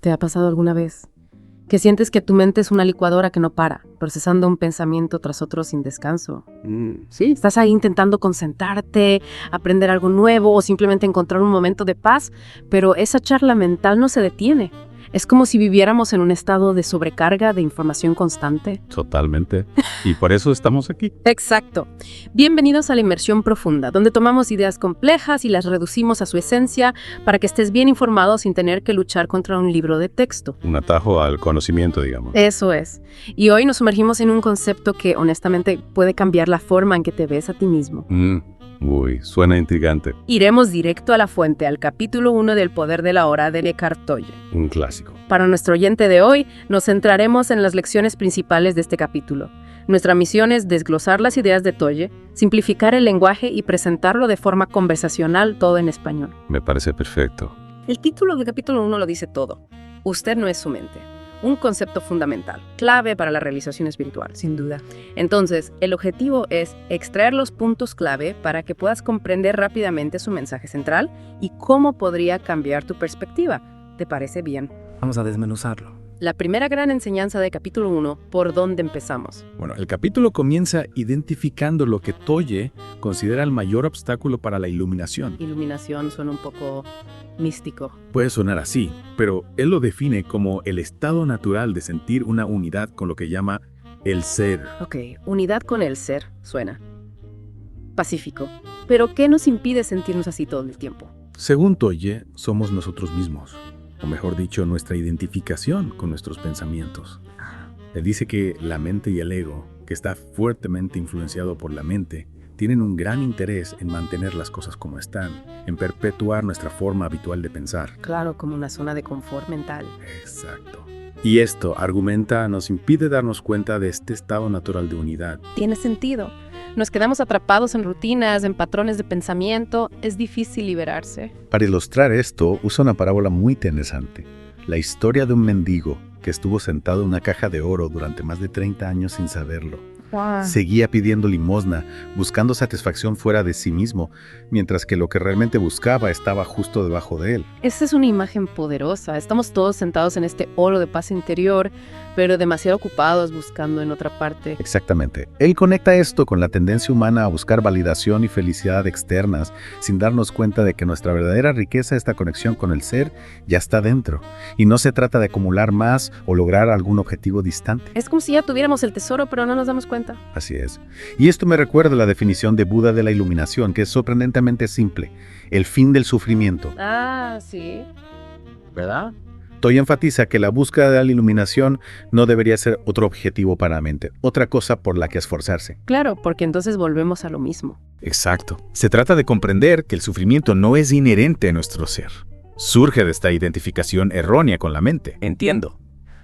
¿Te ha pasado alguna vez que sientes que tu mente es una licuadora que no para, procesando un pensamiento tras otro sin descanso? Sí, estás ahí intentando concentrarte, aprender algo nuevo o simplemente encontrar un momento de paz, pero esa charla mental no se detiene. Es como si viviéramos en un estado de sobrecarga de información constante. Totalmente. Y por eso estamos aquí. Exacto. Bienvenidos a la inmersión profunda, donde tomamos ideas complejas y las reducimos a su esencia para que estés bien informado sin tener que luchar contra un libro de texto. Un atajo al conocimiento, digamos. Eso es. Y hoy nos sumergimos en un concepto que honestamente puede cambiar la forma en que te ves a ti mismo. Uy, suena intrigante. Iremos directo a la fuente, al capítulo 1 del Poder de la Hora de Eckhart Tolle. Un clásico. Para nuestro oyente de hoy, nos centraremos en las lecciones principales de este capítulo. Nuestra misión es desglosar las ideas de Tolle, simplificar el lenguaje y presentarlo de forma conversacional, todo en español. Me parece perfecto. El título del capítulo 1 lo dice todo. Usted no es su mente. Un concepto fundamental, clave para la realización espiritual, sin duda. Entonces, el objetivo es extraer los puntos clave para que puedas comprender rápidamente su mensaje central y cómo podría cambiar tu perspectiva. ¿Te parece bien? Vamos a desmenuzarlo. La primera gran enseñanza de capítulo 1, ¿por dónde empezamos? Bueno, el capítulo comienza identificando lo que Tolle considera el mayor obstáculo para la iluminación. Iluminación suena un poco místico. Puede sonar así, pero él lo define como el estado natural de sentir una unidad con lo que llama el ser. Ok, unidad con el ser, suena pacífico. Pero ¿qué nos impide sentirnos así todo el tiempo? Según Tolle, somos nosotros mismos, o mejor dicho, nuestra identificación con nuestros pensamientos. Él dice que la mente y el ego, que está fuertemente influenciado por la mente, tienen un gran interés en mantener las cosas como están, en perpetuar nuestra forma habitual de pensar. Claro, como una zona de confort mental. Exacto. Y esto, argumenta, nos impide darnos cuenta de este estado natural de unidad. Tiene sentido. Nos quedamos atrapados en rutinas, en patrones de pensamiento. Es difícil liberarse. Para ilustrar esto, usa una parábola muy interesante. La historia de un mendigo que estuvo sentado en una caja de oro durante más de 30 años sin saberlo. Wow. Seguía pidiendo limosna, buscando satisfacción fuera de sí mismo, mientras que lo que realmente buscaba estaba justo debajo de él. Esa es una imagen poderosa. Estamos todos sentados en este oro de paz interior, pero demasiado ocupados buscando en otra parte. Exactamente. Él conecta esto con la tendencia humana a buscar validación y felicidad externas, sin darnos cuenta de que nuestra verdadera riqueza, esta conexión con el ser, ya está dentro. Y no se trata de acumular más o lograr algún objetivo distante. Es como si ya tuviéramos el tesoro, pero no nos damos cuenta. Así es. Y esto me recuerda la definición de Buda de la iluminación, que es sorprendentemente simple. El fin del sufrimiento. Ah, sí. ¿Verdad? Tolle enfatiza que la búsqueda de la iluminación no debería ser otro objetivo para la mente, otra cosa por la que esforzarse. Claro, porque entonces volvemos a lo mismo. Exacto. Se trata de comprender que el sufrimiento no es inherente a nuestro ser. Surge de esta identificación errónea con la mente. Entiendo.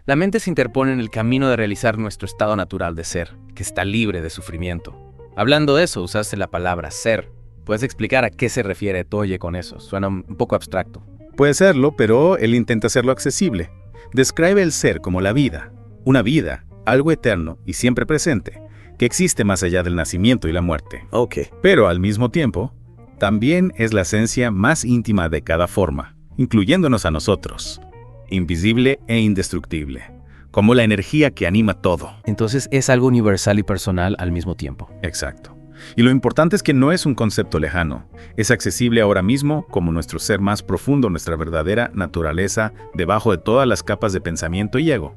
La mente se interpone en el camino de realizar nuestro estado natural de ser, que está libre de sufrimiento. Hablando de eso, usaste la palabra ser. ¿Puedes explicar a qué se refiere Tolle con eso? Suena un poco abstracto. Puede serlo, pero él intenta hacerlo accesible. Describe el ser como la vida, una vida, algo eterno y siempre presente, que existe más allá del nacimiento y la muerte. Ok. Pero al mismo tiempo, también es la esencia más íntima de cada forma, incluyéndonos a nosotros, invisible e indestructible, como la energía que anima todo. Entonces es algo universal y personal al mismo tiempo. Exacto. Y lo importante es que no es un concepto lejano. Es accesible ahora mismo como nuestro ser más profundo, nuestra verdadera naturaleza, debajo de todas las capas de pensamiento y ego.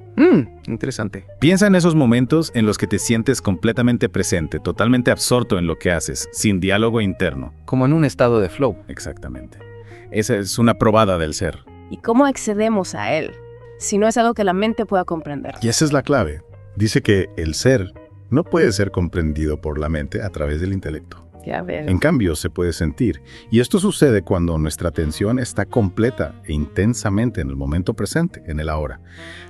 Interesante. Piensa en esos momentos en los que te sientes completamente presente, totalmente absorto en lo que haces, sin diálogo interno. Como en un estado de flow. Exactamente. Esa es una probada del ser. ¿Y cómo accedemos a él? Si no es algo que la mente pueda comprender. Y esa es la clave. Dice que el ser no puede ser comprendido por la mente a través del intelecto. Ya veo. En cambio, se puede sentir. Y esto sucede cuando nuestra atención está completa e intensamente en el momento presente, en el ahora.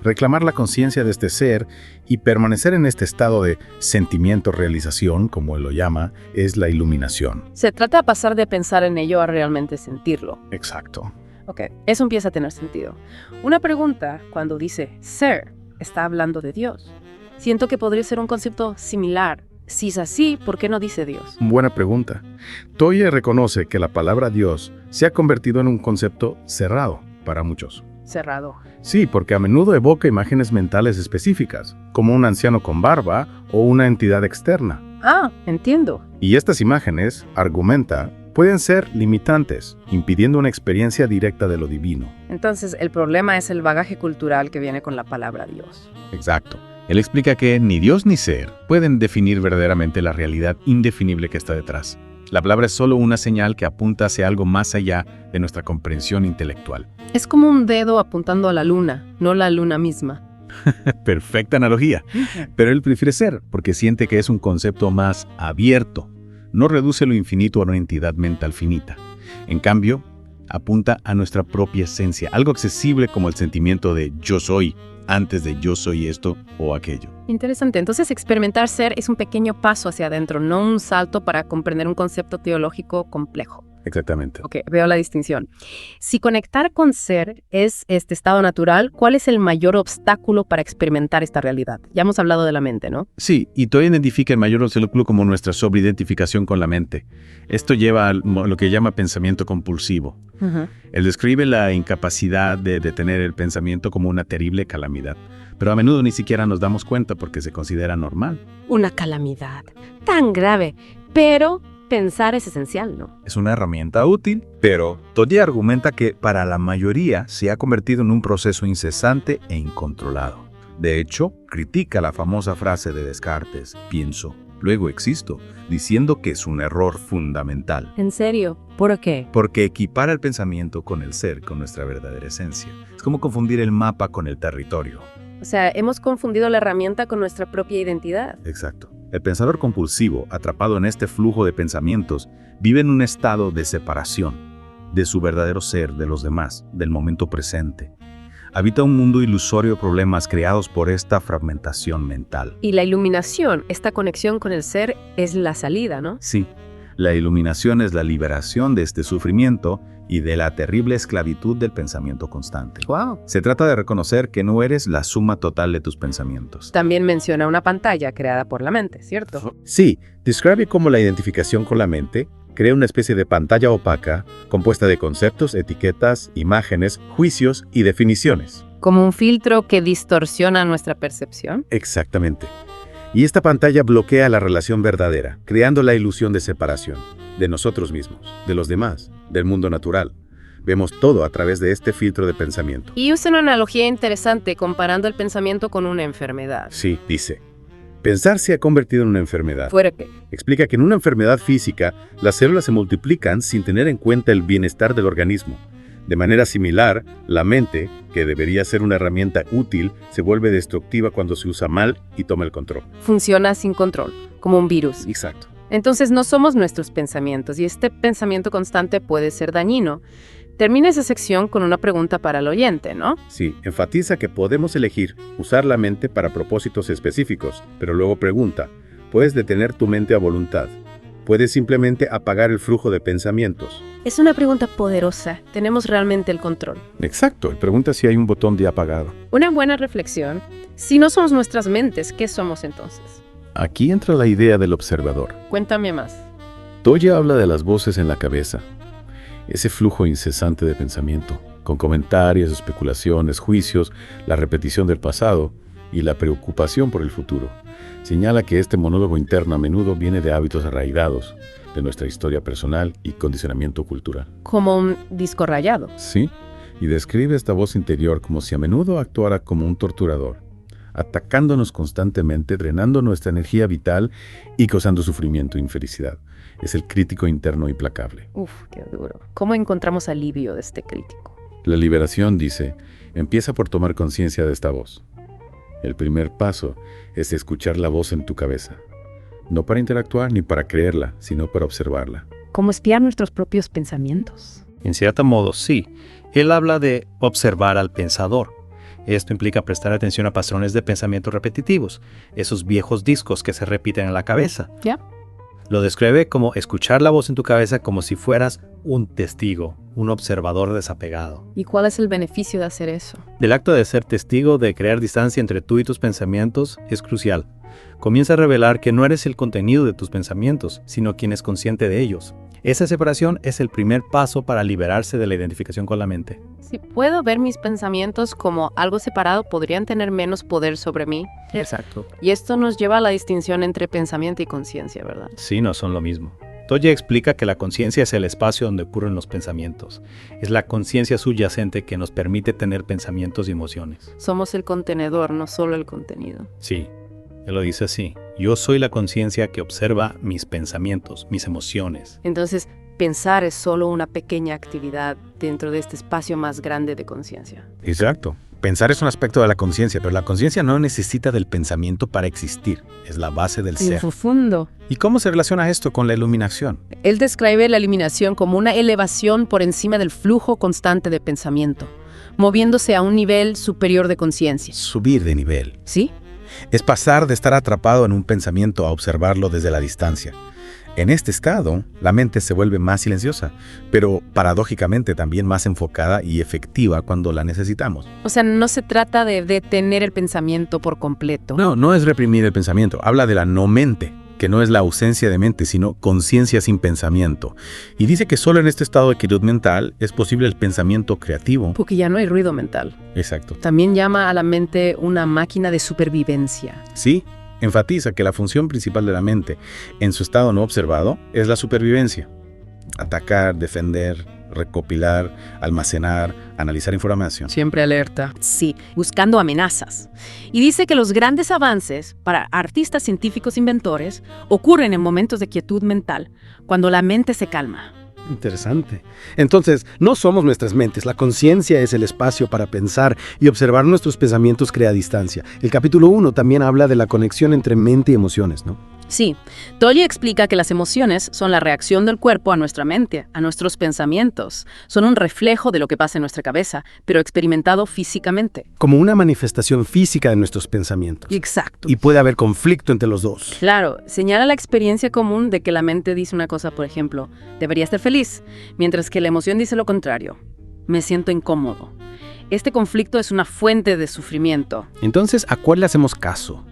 Reclamar la conciencia de este ser y permanecer en este estado de sentimiento-realización, como él lo llama, es la iluminación. Se trata de pasar de pensar en ello a realmente sentirlo. Exacto. Ok, eso empieza a tener sentido. Una pregunta, cuando dice ser, está hablando de Dios. Siento que podría ser un concepto similar. Si es así, ¿por qué no dice Dios? Buena pregunta. Tolle reconoce que la palabra Dios se ha convertido en un concepto cerrado para muchos. cerrado. Sí, porque a menudo evoca imágenes mentales específicas, como un anciano con barba o una entidad externa. Ah, entiendo. Y estas imágenes, argumenta, pueden ser limitantes, impidiendo una experiencia directa de lo divino. Entonces, el problema es el bagaje cultural que viene con la palabra Dios. Exacto. Él explica que ni Dios ni ser pueden definir verdaderamente la realidad indefinible que está detrás. La palabra es solo una señal que apunta hacia algo más allá de nuestra comprensión intelectual. Es como un dedo apuntando a la luna, no la luna misma. Perfecta analogía. Pero él prefiere ser, porque siente que es un concepto más abierto. No reduce lo infinito a una entidad mental finita. En cambio, apunta a nuestra propia esencia, algo accesible como el sentimiento de yo soy, antes de yo soy esto o aquello. Interesante. Entonces, experimentar ser es un pequeño paso hacia adentro, no un salto para comprender un concepto teológico complejo. Exactamente. Ok, veo la distinción. Si conectar con ser es este estado natural, ¿cuál es el mayor obstáculo para experimentar esta realidad? Ya hemos hablado de la mente, ¿no? Sí, y Toy identifica el mayor obstáculo como nuestra sobreidentificación con la mente. Esto lleva a lo que llama pensamiento compulsivo. Él describe la incapacidad de detener el pensamiento como una terrible calamidad, pero a menudo ni siquiera nos damos cuenta porque se considera normal. Una calamidad tan grave, pero pensar es esencial, ¿no? Es una herramienta útil, pero Toye argumenta que para la mayoría se ha convertido en un proceso incesante e incontrolado. De hecho, critica la famosa frase de Descartes, pienso, luego existo, diciendo que es un error fundamental. ¿En serio? ¿Por qué? Porque equipara el pensamiento con el ser, con nuestra verdadera esencia. Es como confundir el mapa con el territorio. O sea, hemos confundido la herramienta con nuestra propia identidad. Exacto. El pensador compulsivo, atrapado en este flujo de pensamientos, vive en un estado de separación de su verdadero ser, de los demás, del momento presente. Habita un mundo ilusorio de problemas creados por esta fragmentación mental. Y la iluminación, esta conexión con el ser, es la salida, ¿no? Sí, la iluminación es la liberación de este sufrimiento y de la terrible esclavitud del pensamiento constante. Wow. Se trata de reconocer que no eres la suma total de tus pensamientos. También menciona una pantalla creada por la mente, ¿cierto? Sí, describe cómo la identificación con la mente crea una especie de pantalla opaca compuesta de conceptos, etiquetas, imágenes, juicios y definiciones. Como un filtro que distorsiona nuestra percepción. Exactamente. Y esta pantalla bloquea la relación verdadera, creando la ilusión de separación, de nosotros mismos, de los demás, del mundo natural. Vemos todo a través de este filtro de pensamiento. Y usa una analogía interesante comparando el pensamiento con una enfermedad. Sí, dice. Pensar se ha convertido en una enfermedad. ¿Fuera qué? Explica que en una enfermedad física, las células se multiplican sin tener en cuenta el bienestar del organismo. De manera similar, la mente, que debería ser una herramienta útil, se vuelve destructiva cuando se usa mal y toma el control. Funciona sin control, como un virus. Exacto. Entonces no somos nuestros pensamientos y este pensamiento constante puede ser dañino. Termina esa sección con una pregunta para el oyente, ¿no? Sí, enfatiza que podemos elegir usar la mente para propósitos específicos, pero luego pregunta, ¿puedes detener tu mente a voluntad? ¿Puedes simplemente apagar el flujo de pensamientos? Es una pregunta poderosa. ¿Tenemos realmente el control? Exacto, pregunta si hay un botón de apagado. Una buena reflexión. Si no somos nuestras mentes, ¿qué somos entonces? Aquí entra la idea del observador. Cuéntame más. Toya habla de las voces en la cabeza, ese flujo incesante de pensamiento, con comentarios, especulaciones, juicios, la repetición del pasado y la preocupación por el futuro. Señala que este monólogo interno a menudo viene de hábitos arraigados, de nuestra historia personal y condicionamiento cultural. Como un disco rayado. Sí, y describe esta voz interior como si a menudo actuara como un torturador, atacándonos constantemente, drenando nuestra energía vital y causando sufrimiento e infelicidad. Es el crítico interno implacable. Uf, qué duro. ¿Cómo encontramos alivio de este crítico? La liberación, dice, empieza por tomar conciencia de esta voz. El primer paso es escuchar la voz en tu cabeza. No para interactuar ni para creerla, sino para observarla. ¿Cómo espiar nuestros propios pensamientos? En cierto modo, sí. Él habla de observar al pensador. Esto implica prestar atención a patrones de pensamiento repetitivos, esos viejos discos que se repiten en la cabeza. ¿Ya? Lo describe como escuchar la voz en tu cabeza como si fueras un testigo, un observador desapegado. ¿Y cuál es el beneficio de hacer eso? Del acto de ser testigo, de crear distancia entre tú y tus pensamientos, es crucial. Comienza a revelar que no eres el contenido de tus pensamientos, sino quien es consciente de ellos. Esa separación es el primer paso para liberarse de la identificación con la mente. Si puedo ver mis pensamientos como algo separado, podrían tener menos poder sobre mí. Exacto. Y esto nos lleva a la distinción entre pensamiento y conciencia, ¿verdad? Sí, no son lo mismo. Toye explica que la conciencia es el espacio donde ocurren los pensamientos. Es la conciencia subyacente que nos permite tener pensamientos y emociones. Somos el contenedor, no solo el contenido. Sí, él lo dice así. Yo soy la conciencia que observa mis pensamientos, mis emociones. Entonces, pensar es solo una pequeña actividad dentro de este espacio más grande de conciencia. Exacto. Pensar es un aspecto de la conciencia, pero la conciencia no necesita del pensamiento para existir. Es la base del ser. Profundo. ¿Y cómo se relaciona esto con la iluminación? Él describe la eliminación como una elevación por encima del flujo constante de pensamiento, moviéndose a un nivel superior de conciencia. Subir de nivel. ¿Sí? Es pasar de estar atrapado en un pensamiento a observarlo desde la distancia. En este estado, la mente se vuelve más silenciosa, pero paradójicamente también más enfocada y efectiva cuando la necesitamos. O sea, no se trata de detener el pensamiento por completo. No es reprimir el pensamiento, habla de la no mente, que no es la ausencia de mente, sino conciencia sin pensamiento. Y dice que solo en este estado de quietud mental es posible el pensamiento creativo. Porque ya no hay ruido mental. Exacto. También llama a la mente una máquina de supervivencia. Sí, enfatiza que la función principal de la mente, en su estado no observado, es la supervivencia. Atacar, defender, recopilar, almacenar, analizar información. Siempre alerta. Sí, buscando amenazas. Y dice que los grandes avances para artistas, científicos, inventores ocurren en momentos de quietud mental, cuando la mente se calma. Interesante. Entonces, no somos nuestras mentes, la conciencia es el espacio para pensar y observar nuestros pensamientos crea distancia. El capítulo 1 también habla de la conexión entre mente y emociones, ¿no? Sí, Tolle explica que las emociones son la reacción del cuerpo a nuestra mente, a nuestros pensamientos. Son un reflejo de lo que pasa en nuestra cabeza, pero experimentado físicamente. Como una manifestación física de nuestros pensamientos. Exacto. Y puede haber conflicto entre los dos. Claro, señala la experiencia común de que la mente dice una cosa, por ejemplo, debería estar feliz, mientras que la emoción dice lo contrario, me siento incómodo. Este conflicto es una fuente de sufrimiento. Entonces, ¿a cuál le hacemos caso?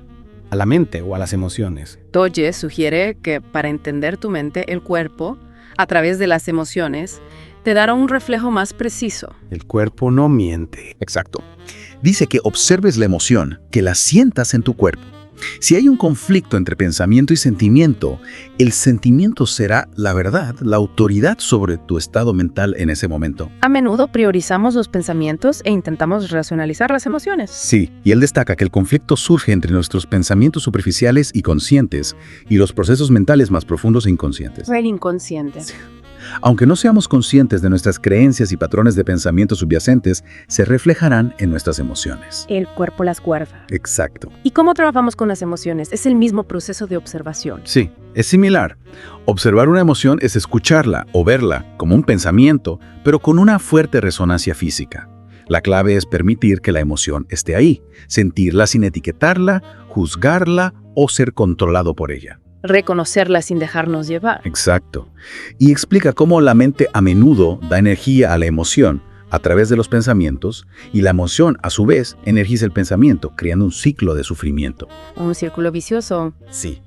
¿A la mente o a las emociones? Tolle sugiere que para entender tu mente, el cuerpo, a través de las emociones, te dará un reflejo más preciso. El cuerpo no miente. Exacto. Dice que observes la emoción, que la sientas en tu cuerpo. Si hay un conflicto entre pensamiento y sentimiento, el sentimiento será la verdad, la autoridad sobre tu estado mental en ese momento. A menudo priorizamos los pensamientos e intentamos racionalizar las emociones. Sí, y él destaca que el conflicto surge entre nuestros pensamientos superficiales y conscientes y los procesos mentales más profundos e inconscientes. El inconsciente. Aunque no seamos conscientes de nuestras creencias y patrones de pensamiento subyacentes, se reflejarán en nuestras emociones. El cuerpo las guarda. Exacto. ¿Y cómo trabajamos con las emociones? Es el mismo proceso de observación. Sí, es similar. Observar una emoción es escucharla o verla como un pensamiento, pero con una fuerte resonancia física. La clave es permitir que la emoción esté ahí, sentirla sin etiquetarla, juzgarla o ser controlado por ella. Reconocerla sin dejarnos llevar. Exacto. Y explica cómo la mente a menudo da energía a la emoción a través de los pensamientos y la emoción, a su vez, energiza el pensamiento, creando un ciclo de sufrimiento. Un círculo vicioso. Sí.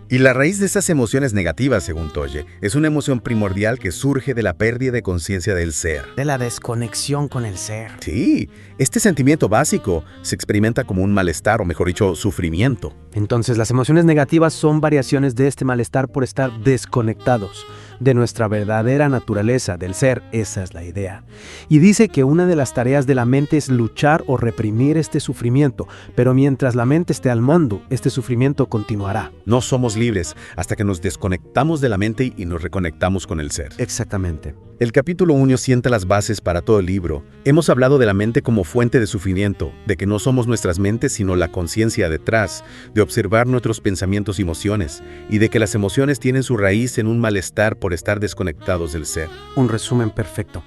Y la raíz de estas emociones negativas, según Tolle, es una emoción primordial que surge de la pérdida de conciencia del ser. De la desconexión con el ser. Sí, este sentimiento básico se experimenta como un malestar, o mejor dicho, sufrimiento. Entonces, las emociones negativas son variaciones de este malestar por estar desconectados de nuestra verdadera naturaleza, del ser. Esa es la idea. Y dice que una de las tareas de la mente es luchar o reprimir este sufrimiento, pero mientras la mente esté al mando, este sufrimiento continuará. No somos libres hasta que nos desconectamos de la mente y nos reconectamos con el ser. Exactamente. El capítulo 1 sienta las bases para todo el libro. Hemos hablado de la mente como fuente de sufrimiento, de que no somos nuestras mentes sino la conciencia detrás, de observar nuestros pensamientos y emociones, y de que las emociones tienen su raíz en un malestar por estar desconectados del ser. Un resumen perfecto.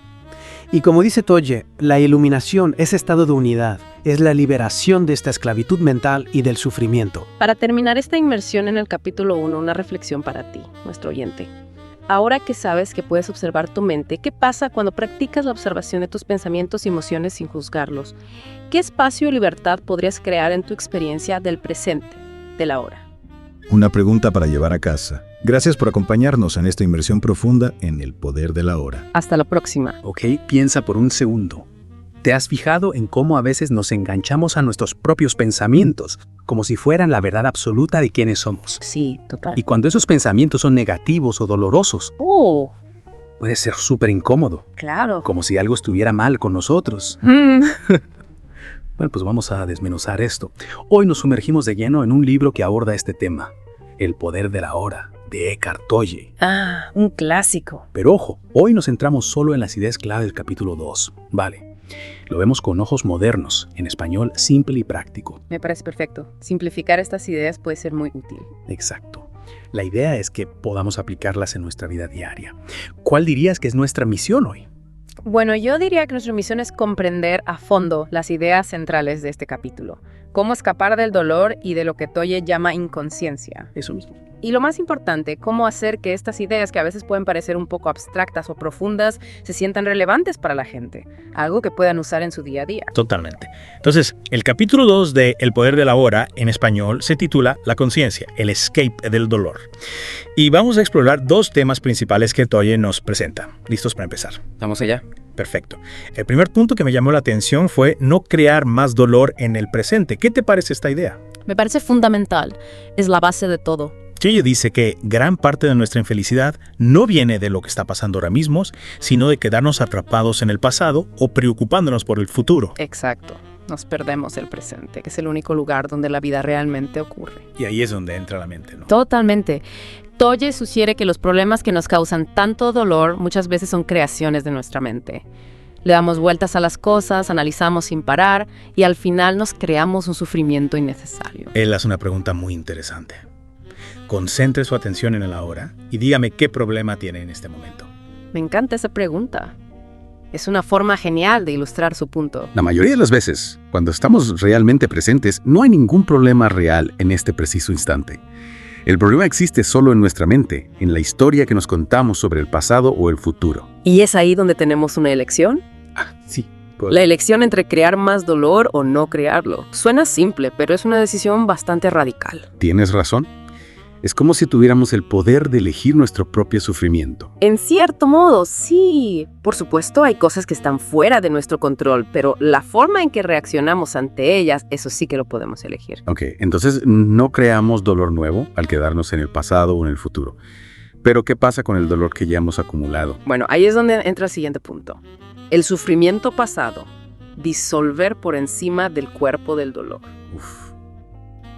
Y como dice Tolle, la iluminación, ese estado de unidad, es la liberación de esta esclavitud mental y del sufrimiento. Para terminar esta inmersión en el capítulo 1, una reflexión para ti, nuestro oyente. Ahora que sabes que puedes observar tu mente, ¿qué pasa cuando practicas la observación de tus pensamientos y emociones sin juzgarlos? ¿Qué espacio y libertad podrías crear en tu experiencia del presente, del ahora? Una pregunta para llevar a casa. Gracias por acompañarnos en esta inmersión profunda en el poder de la hora. Hasta la próxima. Ok, piensa por un segundo. ¿Te has fijado en cómo a veces nos enganchamos a nuestros propios pensamientos, como si fueran la verdad absoluta de quiénes somos? Sí, total. Y cuando esos pensamientos son negativos o dolorosos, Oh, puede ser súper incómodo, claro. como si algo estuviera mal con nosotros. Mm. Bueno, pues vamos a desmenuzar esto. Hoy nos sumergimos de lleno en un libro que aborda este tema, El poder de la hora, de Eckhart Tolle. Ah, un clásico. Pero ojo, hoy nos centramos solo en las ideas clave del capítulo 2. Vale. Lo vemos con ojos modernos, en español simple y práctico. Me parece perfecto. Simplificar estas ideas puede ser muy útil. Exacto. La idea es que podamos aplicarlas en nuestra vida diaria. ¿Cuál dirías que es nuestra misión hoy? Bueno, yo diría que nuestra misión es comprender a fondo las ideas centrales de este capítulo. Cómo escapar del dolor y de lo que Tolle llama inconsciencia. Eso mismo. Y lo más importante, cómo hacer que estas ideas, que a veces pueden parecer un poco abstractas o profundas, se sientan relevantes para la gente. Algo que puedan usar en su día a día. Totalmente. Entonces, el capítulo 2 de El poder de la hora, en español, se titula La conciencia, el escape del dolor. Y vamos a explorar dos temas principales que Tolle nos presenta. ¿Listos para empezar? Vamos allá. Perfecto. El primer punto que me llamó la atención fue no crear más dolor en el presente. ¿Qué te parece esta idea? Me parece fundamental. Es la base de todo. Tolle dice que gran parte de nuestra infelicidad no viene de lo que está pasando ahora mismo, sino de quedarnos atrapados en el pasado o preocupándonos por el futuro. Exacto. Nos perdemos el presente, que es el único lugar donde la vida realmente ocurre. Y ahí es donde entra la mente, ¿no? Totalmente. Tolle sugiere que los problemas que nos causan tanto dolor muchas veces son creaciones de nuestra mente. Le damos vueltas a las cosas, analizamos sin parar y al final nos creamos un sufrimiento innecesario. Él hace una pregunta muy interesante. Concentre su atención en el ahora y dígame qué problema tiene en este momento. Me encanta esa pregunta. Es una forma genial de ilustrar su punto. La mayoría de las veces, cuando estamos realmente presentes, no hay ningún problema real en este preciso instante. El problema existe solo en nuestra mente, en la historia que nos contamos sobre el pasado o el futuro. ¿Y es ahí donde tenemos una elección? Sí. La elección entre crear más dolor o no crearlo. Suena simple, pero es una decisión bastante radical. ¿Tienes razón? Es como si tuviéramos el poder de elegir nuestro propio sufrimiento. En cierto modo, sí. Por supuesto, hay cosas que están fuera de nuestro control, pero la forma en que reaccionamos ante ellas, eso sí que lo podemos elegir. Ok, entonces no creamos dolor nuevo al quedarnos en el pasado o en el futuro. Pero ¿qué pasa con el dolor que ya hemos acumulado? Bueno, ahí es donde entra el siguiente punto. El sufrimiento pasado. Disolver por encima del cuerpo del dolor. Uf,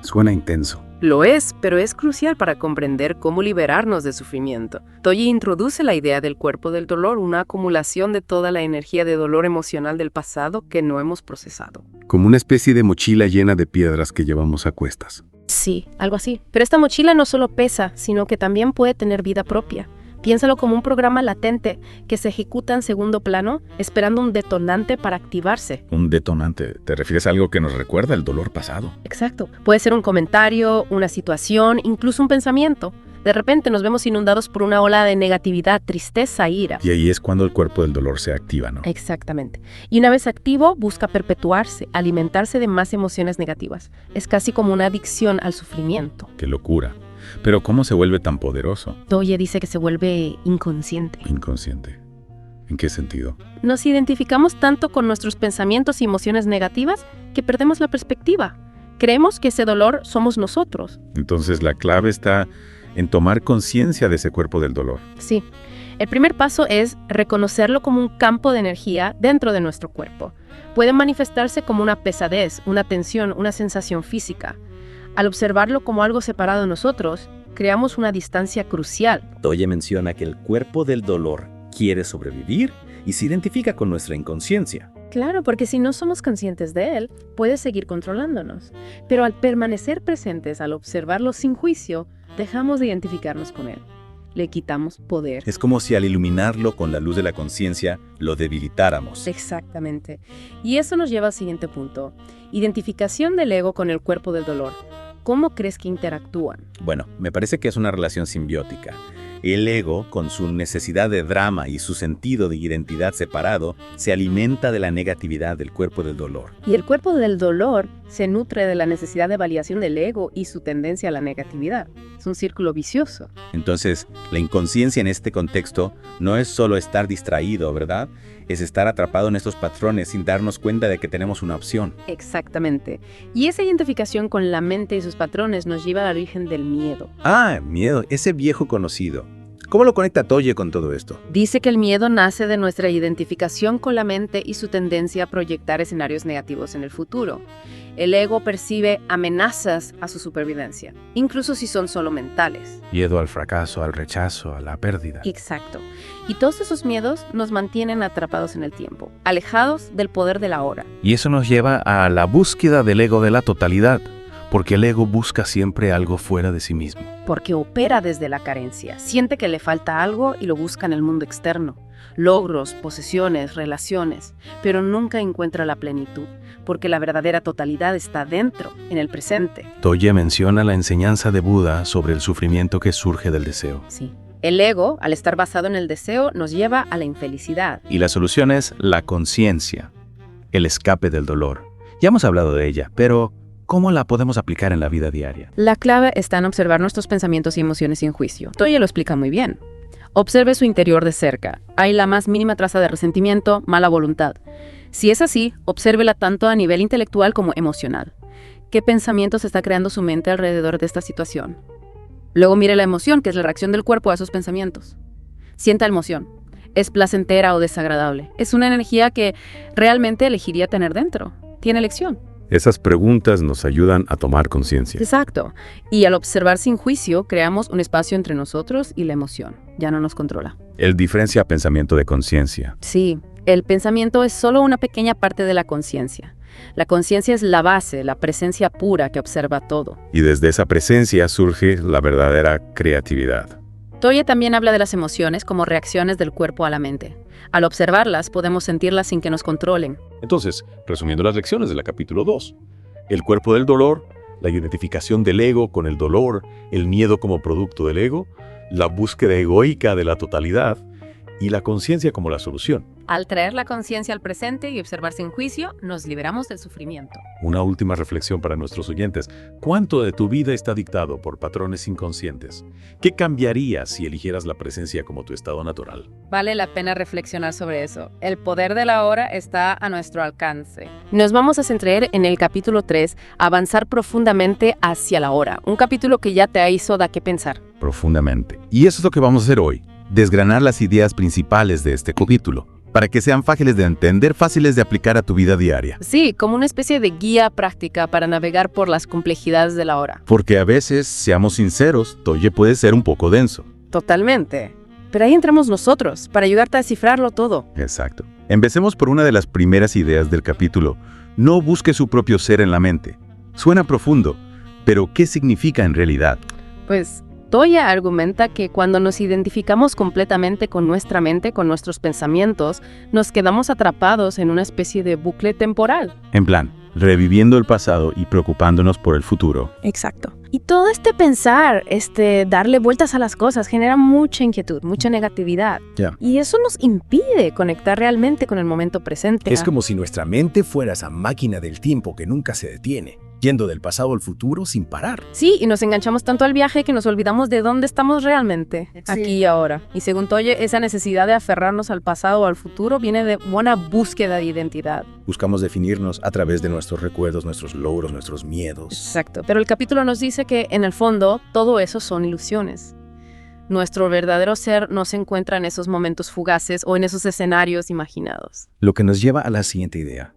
suena intenso. Lo es, pero es crucial para comprender cómo liberarnos del sufrimiento. Tolle introduce la idea del cuerpo del dolor, una acumulación de toda la energía de dolor emocional del pasado que no hemos procesado. Como una especie de mochila llena de piedras que llevamos a cuestas. Sí, algo así. Pero esta mochila no solo pesa, sino que también puede tener vida propia. Piénsalo como un programa latente que se ejecuta en segundo plano, esperando un detonante para activarse. Un detonante. ¿Te refieres a algo que nos recuerda el dolor pasado? Exacto. Puede ser un comentario, una situación, incluso un pensamiento. De repente nos vemos inundados por una ola de negatividad, tristeza, ira. Y ahí es cuando el cuerpo del dolor se activa, ¿no? Exactamente. Y una vez activo, busca perpetuarse, alimentarse de más emociones negativas. Es casi como una adicción al sufrimiento. ¡Qué locura! Pero ¿cómo se vuelve tan poderoso? Tolle dice que se vuelve inconsciente. Inconsciente. ¿En qué sentido? Nos identificamos tanto con nuestros pensamientos y emociones negativas que perdemos la perspectiva. Creemos que ese dolor somos nosotros. Entonces la clave está en tomar conciencia de ese cuerpo del dolor. Sí. El primer paso es reconocerlo como un campo de energía dentro de nuestro cuerpo. Puede manifestarse como una pesadez, una tensión, una sensación física. Al observarlo como algo separado de nosotros, creamos una distancia crucial. Tolle menciona que el cuerpo del dolor quiere sobrevivir y se identifica con nuestra inconsciencia. Claro, porque si no somos conscientes de él, puede seguir controlándonos. Pero al permanecer presentes, al observarlo sin juicio, dejamos de identificarnos con él. Le quitamos poder. Es como si al iluminarlo con la luz de la conciencia, lo debilitáramos. Exactamente. Y eso nos lleva al siguiente punto. Identificación del ego con el cuerpo del dolor. ¿Cómo crees que interactúan? Bueno, me parece que es una relación simbiótica. El ego, con su necesidad de drama y su sentido de identidad separado, se alimenta de la negatividad del cuerpo del dolor. Y el cuerpo del dolor se nutre de la necesidad de validación del ego y su tendencia a la negatividad. Es un círculo vicioso. Entonces, la inconsciencia en este contexto no es solo estar distraído, ¿verdad? Es estar atrapado en estos patrones sin darnos cuenta de que tenemos una opción. Exactamente. Y esa identificación con la mente y sus patrones nos lleva al origen del miedo. Ah, miedo, ese viejo conocido. ¿Cómo lo conecta Toye con todo esto? Dice que el miedo nace de nuestra identificación con la mente y su tendencia a proyectar escenarios negativos en el futuro. El ego percibe amenazas a su supervivencia, incluso si son solo mentales. Miedo al fracaso, al rechazo, a la pérdida. Exacto. Y todos esos miedos nos mantienen atrapados en el tiempo, alejados del poder de la hora. Y eso nos lleva a la búsqueda del ego de la totalidad, porque el ego busca siempre algo fuera de sí mismo. Porque opera desde la carencia, siente que le falta algo y lo busca en el mundo externo. Logros, posesiones, relaciones, pero nunca encuentra la plenitud, porque la verdadera totalidad está dentro, en el presente. Toye menciona la enseñanza de Buda sobre el sufrimiento que surge del deseo. Sí. El ego, al estar basado en el deseo, nos lleva a la infelicidad. Y la solución es la conciencia, el escape del dolor. Ya hemos hablado de ella, pero ¿cómo la podemos aplicar en la vida diaria? La clave está en observar nuestros pensamientos y emociones sin juicio. Toye lo explica muy bien. Observe su interior de cerca. Hay la más mínima traza de resentimiento, mala voluntad. Si es así, obsérvela tanto a nivel intelectual como emocional. ¿Qué pensamientos está creando su mente alrededor de esta situación? Luego mire la emoción, que es la reacción del cuerpo a esos pensamientos. Sienta la emoción. ¿Es placentera o desagradable? Es una energía que realmente elegiría tener dentro. Tiene elección. Esas preguntas nos ayudan a tomar conciencia. Exacto. Y al observar sin juicio, creamos un espacio entre nosotros y la emoción. Ya no nos controla. Él diferencia pensamiento de conciencia. Sí, el pensamiento es solo una pequeña parte de la conciencia. La conciencia es la base, la presencia pura que observa todo. Y desde esa presencia surge la verdadera creatividad. Toye también habla de las emociones como reacciones del cuerpo a la mente. Al observarlas, podemos sentirlas sin que nos controlen. Entonces, resumiendo las lecciones del capítulo 2, el cuerpo del dolor, la identificación del ego con el dolor, el miedo como producto del ego, la búsqueda egoica de la totalidad y la conciencia como la solución. Al traer la conciencia al presente y observar sin juicio, nos liberamos del sufrimiento. Una última reflexión para nuestros oyentes. ¿Cuánto de tu vida está dictado por patrones inconscientes? ¿Qué cambiaría si eligieras la presencia como tu estado natural? Vale la pena reflexionar sobre eso. El poder de la hora está a nuestro alcance. Nos vamos a centrar en el capítulo 3, avanzar profundamente hacia la hora. Un capítulo que ya te hizo da qué pensar. Profundamente. Y eso es lo que vamos a hacer hoy. Desgranar las ideas principales de este capítulo, para que sean fáciles de entender, fáciles de aplicar a tu vida diaria. Sí, como una especie de guía práctica para navegar por las complejidades de la hora. Porque a veces, seamos sinceros, Toye puede ser un poco denso. Totalmente. Pero ahí entramos nosotros, para ayudarte a descifrarlo todo. Exacto. Empecemos por una de las primeras ideas del capítulo. No busque su propio ser en la mente. Suena profundo, pero ¿qué significa en realidad? Pues Toye argumenta que cuando nos identificamos completamente con nuestra mente, con nuestros pensamientos, nos quedamos atrapados en una especie de bucle temporal. En plan, reviviendo el pasado y preocupándonos por el futuro. Exacto. Y todo este pensar, darle vueltas a las cosas, genera mucha inquietud, mucha negatividad. Ya. Y eso nos impide conectar realmente con el momento presente. Es como si nuestra mente fuera esa máquina del tiempo que nunca se detiene, yendo del pasado al futuro sin parar. Sí, y nos enganchamos tanto al viaje que nos olvidamos de dónde estamos realmente, aquí y ahora. Y según Toye, esa necesidad de aferrarnos al pasado o al futuro viene de una búsqueda de identidad. Buscamos definirnos a través de nuestros recuerdos, nuestros logros, nuestros miedos. Exacto. Pero el capítulo nos dice que, en el fondo, todo eso son ilusiones. Nuestro verdadero ser no se encuentra en esos momentos fugaces o en esos escenarios imaginados. Lo que nos lleva a la siguiente idea.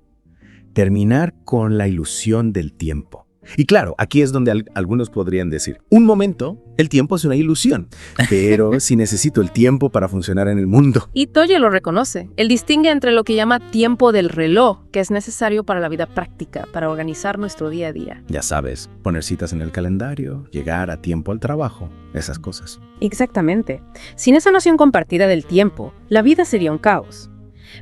Terminar con la ilusión del tiempo. Y claro, aquí es donde algunos podrían decir, un momento, el tiempo es una ilusión, pero si necesito el tiempo para funcionar en el mundo. Y Toye lo reconoce. Él distingue entre lo que llama tiempo del reloj, que es necesario para la vida práctica, para organizar nuestro día a día. Ya sabes, poner citas en el calendario, llegar a tiempo al trabajo, esas cosas. Exactamente. Sin esa noción compartida del tiempo, la vida sería un caos.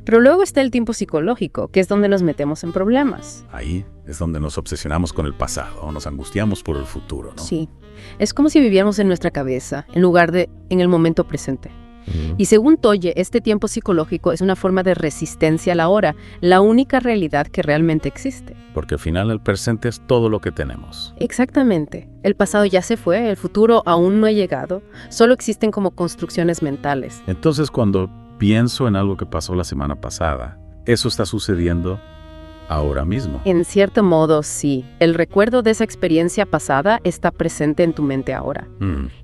Pero luego está el tiempo psicológico, que es donde nos metemos en problemas. Ahí es donde nos obsesionamos con el pasado o nos angustiamos por el futuro, ¿no? Sí. Es como si viviéramos en nuestra cabeza, en lugar de en el momento presente. Y según Toye, este tiempo psicológico es una forma de resistencia a la hora, la única realidad que realmente existe. Porque al final el presente es todo lo que tenemos. Exactamente. El pasado ya se fue, el futuro aún no ha llegado, solo existen como construcciones mentales. Entonces, cuando pienso en algo que pasó la semana pasada, eso está sucediendo ahora mismo. En cierto modo, sí. El recuerdo de esa experiencia pasada está presente en tu mente ahora.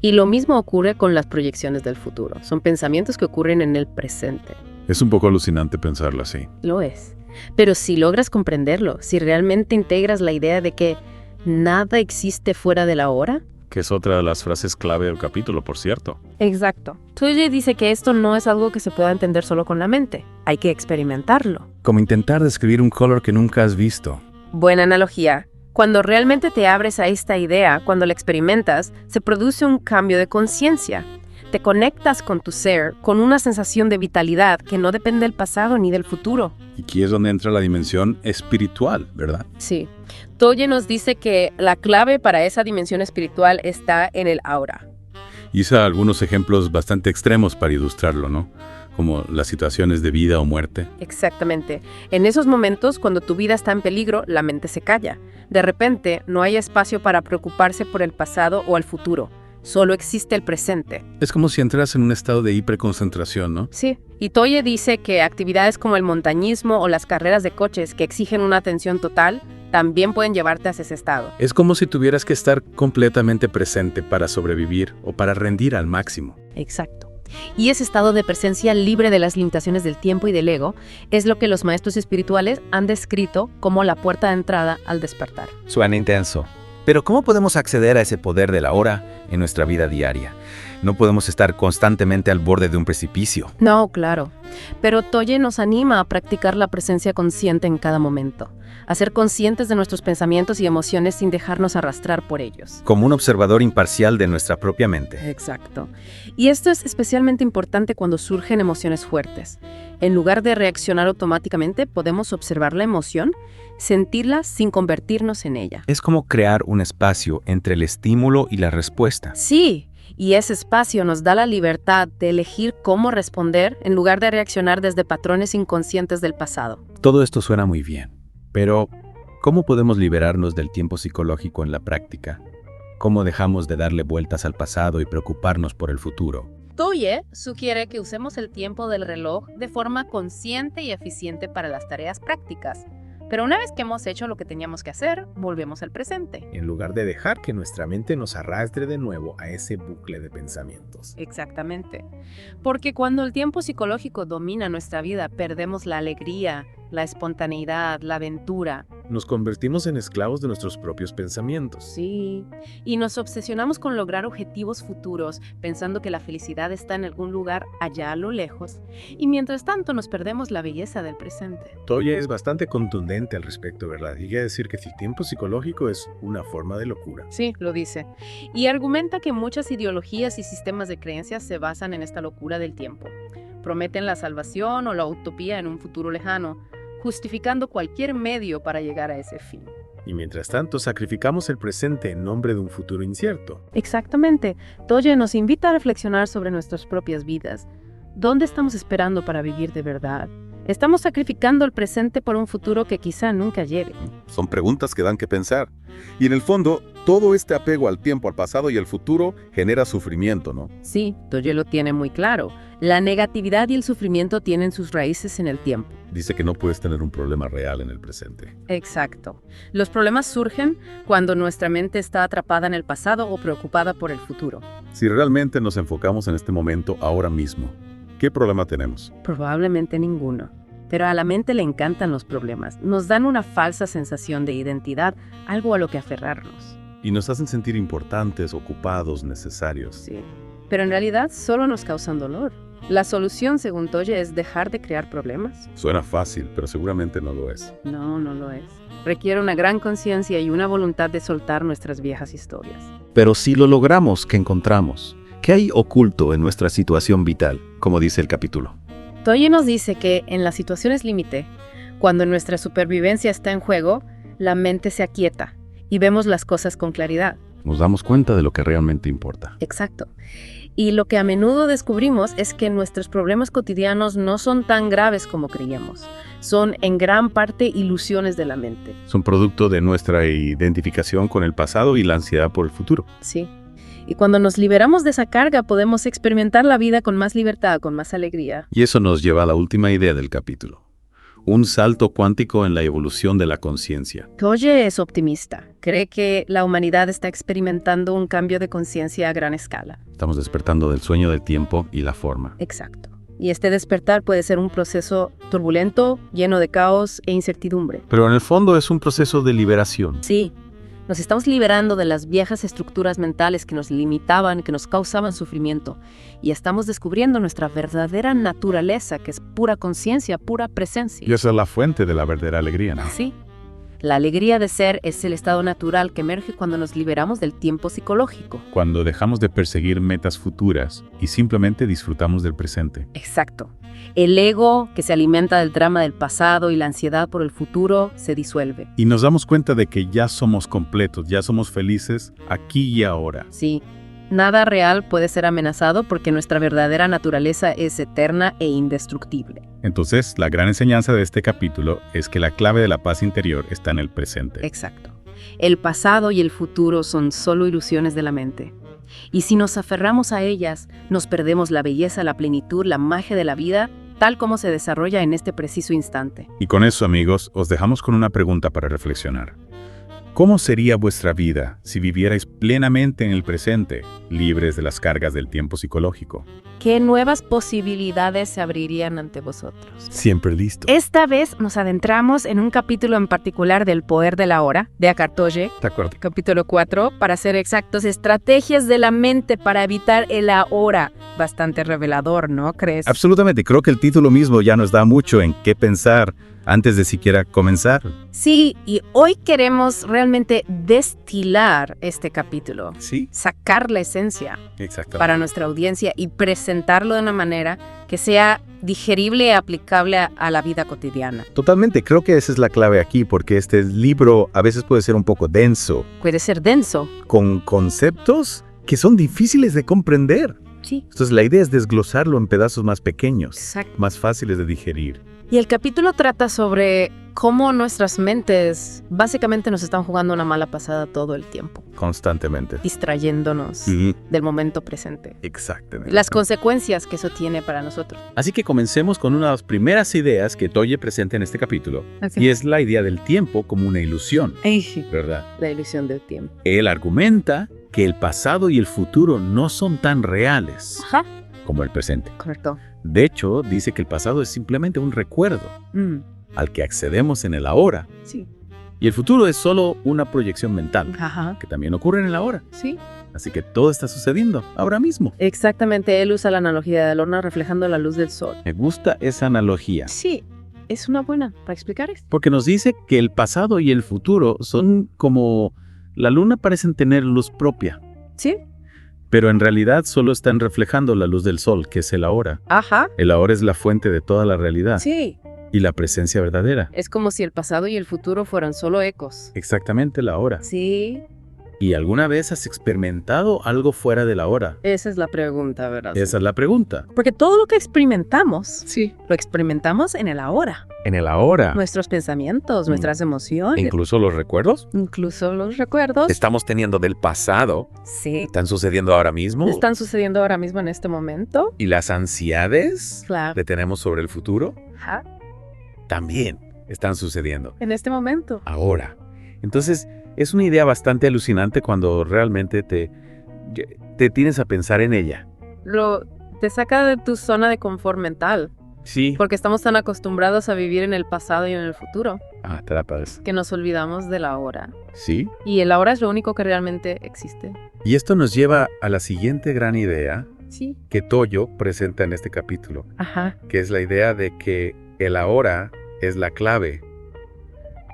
Y lo mismo ocurre con las proyecciones del futuro. Son pensamientos que ocurren en el presente. Es un poco alucinante pensarlo así. Lo es. Pero si logras comprenderlo, si realmente integras la idea de que nada existe fuera de la hora. Que es otra de las frases clave del capítulo, por cierto. Exacto. Toye dice que esto no es algo que se pueda entender solo con la mente. Hay que experimentarlo. Como intentar describir un color que nunca has visto. Buena analogía. Cuando realmente te abres a esta idea, cuando la experimentas, se produce un cambio de conciencia. Te conectas con tu ser, con una sensación de vitalidad que no depende del pasado ni del futuro. Y aquí es donde entra la dimensión espiritual, ¿verdad? Sí. Toye nos dice que la clave para esa dimensión espiritual está en el ahora. Hice algunos ejemplos bastante extremos para ilustrarlo, ¿no? Como las situaciones de vida o muerte. Exactamente. En esos momentos, cuando tu vida está en peligro, la mente se calla. De repente, no hay espacio para preocuparse por el pasado o el futuro. Solo existe el presente. Es como si entras en un estado de hiperconcentración, ¿no? Sí. Y Toye dice que actividades como el montañismo o las carreras de coches que exigen una atención total también pueden llevarte a ese estado. Es como si tuvieras que estar completamente presente para sobrevivir o para rendir al máximo. Exacto. Y ese estado de presencia libre de las limitaciones del tiempo y del ego es lo que los maestros espirituales han descrito como la puerta de entrada al despertar. Suena intenso. Pero ¿cómo podemos acceder a ese poder de la hora en nuestra vida diaria? No podemos estar constantemente al borde de un precipicio. No, claro. Pero Toye nos anima a practicar la presencia consciente en cada momento, a ser conscientes de nuestros pensamientos y emociones sin dejarnos arrastrar por ellos. Como un observador imparcial de nuestra propia mente. Exacto. Y esto es especialmente importante cuando surgen emociones fuertes. En lugar de reaccionar automáticamente, podemos observar la emoción, sentirla sin convertirnos en ella. Es como crear un espacio entre el estímulo y la respuesta. Sí. Y ese espacio nos da la libertad de elegir cómo responder en lugar de reaccionar desde patrones inconscientes del pasado. Todo esto suena muy bien, pero ¿cómo podemos liberarnos del tiempo psicológico en la práctica? ¿Cómo dejamos de darle vueltas al pasado y preocuparnos por el futuro? Toye sugiere que usemos el tiempo del reloj de forma consciente y eficiente para las tareas prácticas. Pero una vez que hemos hecho lo que teníamos que hacer, volvemos al presente. En lugar de dejar que nuestra mente nos arrastre de nuevo a ese bucle de pensamientos. Exactamente. Porque cuando el tiempo psicológico domina nuestra vida, perdemos la alegría, la espontaneidad, la aventura. Nos convertimos en esclavos de nuestros propios pensamientos. Sí. Y nos obsesionamos con lograr objetivos futuros, pensando que la felicidad está en algún lugar allá a lo lejos. Y mientras tanto nos perdemos la belleza del presente. Toye es bastante contundente al respecto, ¿verdad? Y quiere decir que el tiempo psicológico es una forma de locura. Sí, lo dice. Y argumenta que muchas ideologías y sistemas de creencias se basan en esta locura del tiempo. Prometen la salvación o la utopía en un futuro lejano, justificando cualquier medio para llegar a ese fin. Y mientras tanto, sacrificamos el presente en nombre de un futuro incierto. Exactamente. Toye nos invita a reflexionar sobre nuestras propias vidas. ¿Dónde estamos esperando para vivir de verdad? ¿Estamos sacrificando el presente por un futuro que quizá nunca llegue? Son preguntas que dan que pensar. Y en el fondo, todo este apego al tiempo, al pasado y al futuro genera sufrimiento, ¿no? Sí, Toye lo tiene muy claro. La negatividad y el sufrimiento tienen sus raíces en el tiempo. Dice que no puedes tener un problema real en el presente. Exacto. Los problemas surgen cuando nuestra mente está atrapada en el pasado o preocupada por el futuro. Si realmente nos enfocamos en este momento ahora mismo, ¿qué problema tenemos? Probablemente ninguno. Pero a la mente le encantan los problemas. Nos dan una falsa sensación de identidad, algo a lo que aferrarnos. Y nos hacen sentir importantes, ocupados, necesarios. Sí. Pero en realidad solo nos causan dolor. La solución, según Toye, es dejar de crear problemas. Suena fácil, pero seguramente no lo es. No, no lo es. Requiere una gran conciencia y una voluntad de soltar nuestras viejas historias. Pero si lo logramos, ¿qué encontramos? ¿Qué hay oculto en nuestra situación vital, como dice el capítulo? Toye nos dice que en las situaciones límite, cuando nuestra supervivencia está en juego, la mente se aquieta y vemos las cosas con claridad. Nos damos cuenta de lo que realmente importa. Exacto. Y lo que a menudo descubrimos es que nuestros problemas cotidianos no son tan graves como creíamos. Son en gran parte ilusiones de la mente. Son producto de nuestra identificación con el pasado y la ansiedad por el futuro. Sí. Y cuando nos liberamos de esa carga, podemos experimentar la vida con más libertad, con más alegría. Y eso nos lleva a la última idea del capítulo. Un salto cuántico en la evolución de la conciencia. Toye es optimista. Cree que la humanidad está experimentando un cambio de conciencia a gran escala. Estamos despertando del sueño del tiempo y la forma. Exacto. Y este despertar puede ser un proceso turbulento, lleno de caos e incertidumbre. Pero en el fondo es un proceso de liberación. Sí. Nos estamos liberando de las viejas estructuras mentales que nos limitaban, que nos causaban sufrimiento. Y estamos descubriendo nuestra verdadera naturaleza, que es pura conciencia, pura presencia. Y esa es la fuente de la verdadera alegría, ¿no? Sí. La alegría de ser es el estado natural que emerge cuando nos liberamos del tiempo psicológico. Cuando dejamos de perseguir metas futuras y simplemente disfrutamos del presente. Exacto. El ego, que se alimenta del drama del pasado y la ansiedad por el futuro, se disuelve. Y nos damos cuenta de que ya somos completos, ya somos felices aquí y ahora. Sí. Nada real puede ser amenazado porque nuestra verdadera naturaleza es eterna e indestructible. Entonces, la gran enseñanza de este capítulo es que la clave de la paz interior está en el presente. Exacto. El pasado y el futuro son solo ilusiones de la mente. Y si nos aferramos a ellas, nos perdemos la belleza, la plenitud, la magia de la vida, tal como se desarrolla en este preciso instante. Y con eso, amigos, os dejamos con una pregunta para reflexionar. ¿Cómo sería vuestra vida si vivierais plenamente en el presente, libres de las cargas del tiempo psicológico? ¿Qué nuevas posibilidades se abrirían ante vosotros? Siempre listo. Esta vez nos adentramos en un capítulo en particular del poder de la hora, de Eckhart Tolle. De acuerdo. Capítulo 4, para ser exactos, estrategias de la mente para evitar el ahora. Bastante revelador, ¿no crees? Absolutamente, creo que el título mismo ya nos da mucho en qué pensar antes de siquiera comenzar. Sí, y hoy queremos realmente destilar este capítulo. Sí. Sacar la esencia Exactamente. para nuestra audiencia y presentarlo de una manera que sea digerible y aplicable a la vida cotidiana. Totalmente, creo que esa es la clave aquí, porque este libro a veces puede ser un poco denso, Puede ser denso. con conceptos que son difíciles de comprender. Sí. Entonces la idea es desglosarlo en pedazos más pequeños, Exacto. más fáciles de digerir. Y el capítulo trata sobre cómo nuestras mentes básicamente nos están jugando una mala pasada todo el tiempo, Constantemente. distrayéndonos del momento presente. Exactamente. Las consecuencias que eso tiene para nosotros. Así que comencemos con una de las primeras ideas que Toye presenta en este capítulo, y es la idea del tiempo como una ilusión, ¿verdad? La ilusión del tiempo. Él argumenta que el pasado y el futuro no son tan reales Ajá, como el presente. correcto. De hecho, dice que el pasado es simplemente un recuerdo al que accedemos en el ahora. Sí. Y el futuro es solo una proyección mental, Ajá, que también ocurre en el ahora. sí. Así que todo está sucediendo ahora mismo. Exactamente, él usa la analogía de la luna reflejando la luz del sol. Me gusta esa analogía, Sí, es una buena para explicar esto. porque nos dice que el pasado y el futuro son como la luna, parecen tener luz propia, Sí, pero en realidad solo están reflejando la luz del sol, que es el ahora. ajá, El ahora es la fuente de toda la realidad sí. y la presencia verdadera. Es como si el pasado y el futuro fueran solo ecos. Exactamente la hora. Sí, ¿Y alguna vez has experimentado algo fuera de la hora? esa es la pregunta, ¿verdad? Esa es la pregunta. Porque todo lo que experimentamos, lo experimentamos en el ahora. En el ahora. Nuestros pensamientos, nuestras emociones, Incluso los recuerdos. incluso los recuerdos. Estamos teniendo del pasado. Sí, ¿Están sucediendo ahora mismo? están sucediendo ahora mismo en este momento. ¿Y las ansiedades Claro. que tenemos sobre el futuro? Ajá, También están sucediendo en este momento. ahora. Entonces, es una idea bastante alucinante cuando realmente te tienes a pensar en ella. Te saca de tu zona de confort mental. Sí. Porque estamos tan acostumbrados a vivir en el pasado y en el futuro Ah, te da paz. que nos olvidamos del ahora. Sí. Y el ahora es lo único que realmente existe. Y esto nos lleva a la siguiente gran idea Sí. que Toyo presenta en este capítulo, Ajá. que es la idea de que el ahora es la clave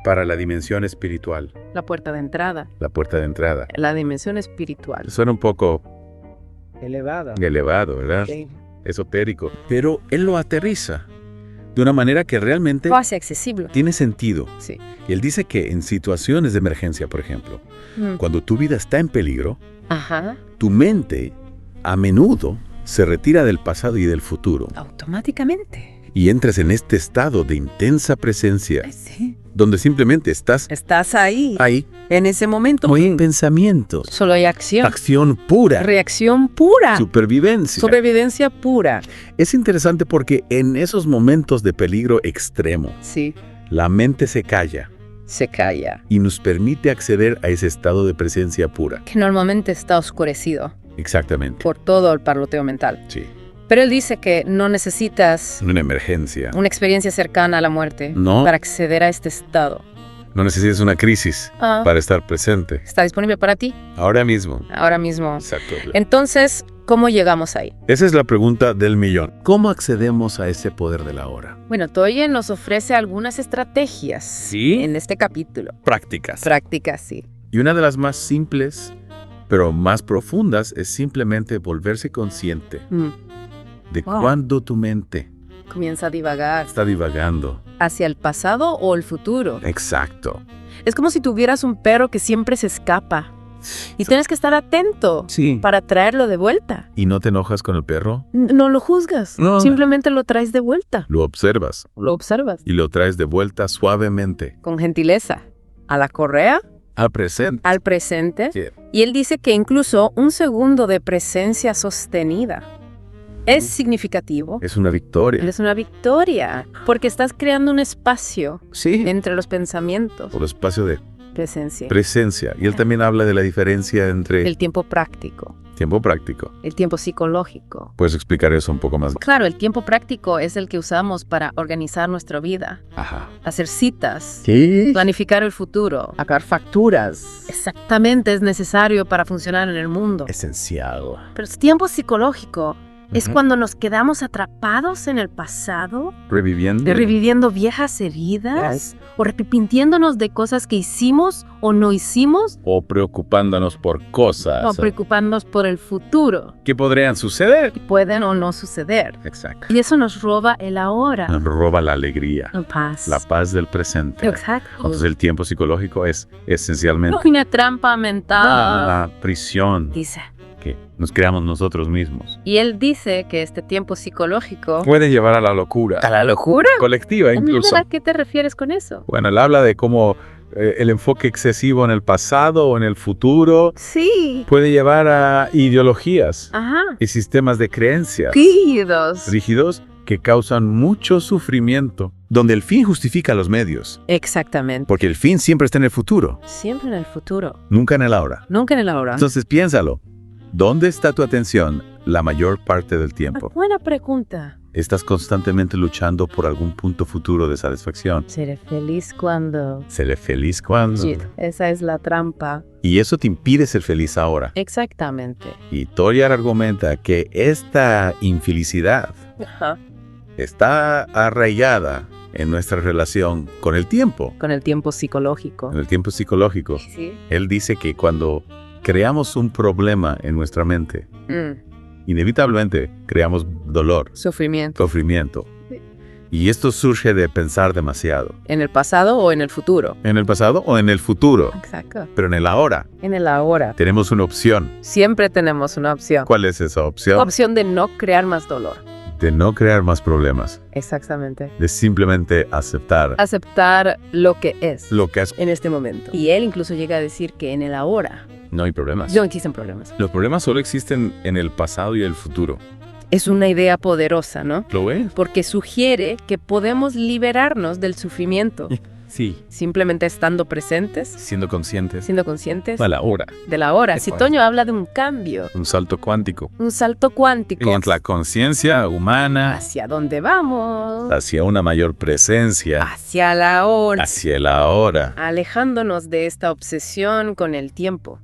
para la dimensión espiritual, La puerta de entrada. la puerta de entrada. La dimensión espiritual. Suena un poco Elevada. elevado, ¿verdad? Sí. Esotérico. Pero él lo aterriza, de una manera que realmente Lo hace accesible. tiene sentido. Sí. Y él dice que en situaciones de emergencia, por ejemplo, Mm. cuando tu vida está en peligro, Ajá. tu mente a menudo se retira del pasado y del futuro Automáticamente. y entras en este estado de intensa presencia, Sí. donde simplemente estás Estás ahí. ahí. En ese momento. No hay pensamientos, Solo hay acción. acción pura, Reacción pura. supervivencia. Sobrevivencia pura. Es interesante porque en esos momentos de peligro extremo, Sí. la mente se calla Se calla. y nos permite acceder a ese estado de presencia pura. Que normalmente está oscurecido Exactamente. por todo el parloteo mental. Sí. Pero él dice que no necesitas Una emergencia. una experiencia cercana a la muerte No. para acceder a este estado. No necesitas una crisis Ah. para estar presente. Está disponible para ti Ahora mismo. ahora mismo. Exacto. Entonces, ¿cómo llegamos ahí? Esa es la pregunta del millón. ¿Cómo accedemos a ese poder de la hora? Bueno, Toye nos ofrece algunas estrategias Sí. en este capítulo. Prácticas. Prácticas, sí. Y una de las más simples, pero más profundas, es simplemente volverse consciente de Wow. cuándo tu mente Comienza a divagar está divagando. hacia el pasado o el futuro. Exacto. Es como si tuvieras un perro que siempre se escapa. Y tienes que estar atento Sí. para traerlo de vuelta. ¿Y no te enojas con el perro? No lo juzgas, No. simplemente lo traes de vuelta. Lo observas Lo observas y lo traes de vuelta suavemente con gentileza. A la correa, al presente. al presente. Sí. Y él dice que incluso un segundo de presencia sostenida es significativo. Es una victoria. Es una victoria, porque estás creando un espacio Sí. entre los pensamientos. Por espacio de Presencia. presencia. Y él también habla de la diferencia entre El tiempo práctico, tiempo práctico. el tiempo psicológico. ¿Puedes explicar eso un poco más? Claro, el tiempo práctico es el que usamos para organizar nuestra vida, Ajá. hacer citas, Sí. planificar el futuro. Pagar facturas. Exactamente, es necesario para funcionar en el mundo. Esencial. Pero el tiempo psicológico es Ujú. cuando nos quedamos atrapados en el pasado, Reviviendo. reviviendo viejas heridas o arrepintiéndonos de cosas que hicimos o no hicimos O preocupándonos por cosas o preocupándonos por el futuro que podrían suceder. que pueden o no suceder. Exacto. Y eso nos roba el ahora, Nos roba la alegría, la paz. la paz del presente. Exacto. Entonces el tiempo psicológico es esencialmente Una trampa mental, la prisión dice. que nos creamos nosotros mismos. Y él dice que este tiempo psicológico... Puede llevar a la locura. ¿A la locura? Colectiva incluso. ¿A qué te refieres con eso? Bueno, él habla de cómo el enfoque excesivo en el pasado o en el futuro Sí. puede llevar a ideologías Ajá. y sistemas de creencias Rígidos. rígidos que causan mucho sufrimiento, donde el fin justifica los medios, Exactamente. porque el fin siempre está en el futuro, Siempre en el futuro. nunca en el ahora. Nunca en el ahora. Entonces piénsalo, ¿dónde está tu atención la mayor parte del tiempo? Buena pregunta. ¿Estás constantemente luchando por algún punto futuro de satisfacción? Seré feliz cuando... ¿Seré feliz cuando? Shit, esa es la trampa. Y eso te impide ser feliz ahora. Exactamente. Y Toyar argumenta que esta infelicidad Ajá. está arraigada en nuestra relación con el tiempo, Con el tiempo psicológico. en el tiempo psicológico. Sí. Él dice que cuando creamos un problema en nuestra mente, inevitablemente creamos dolor, Sufrimiento. sufrimiento. Sí. Y esto surge de pensar demasiado. ¿En el pasado o en el futuro? ¿En el pasado o en el futuro? Exacto. Pero en el ahora En el ahora. tenemos una opción. Siempre tenemos una opción. ¿Cuál es esa opción? Opción de no crear más dolor. De no crear más problemas. Exactamente. De simplemente aceptar Aceptar lo que es lo que es. en este momento. Y él incluso llega a decir que en el ahora No hay problemas. no existen problemas. Los problemas solo existen en el pasado y el futuro. Es una idea poderosa, ¿no? ¿Lo es? Porque sugiere que podemos liberarnos del sufrimiento Sí. simplemente estando presentes, Siendo conscientes. siendo conscientes A la hora. de la hora. Qué Si fuerte. Toño habla de un cambio, Un salto cuántico. un salto cuántico En la conciencia humana hacia dónde vamos, Hacia una mayor presencia. hacia la hora, Hacia el ahora. alejándonos de esta obsesión con el tiempo.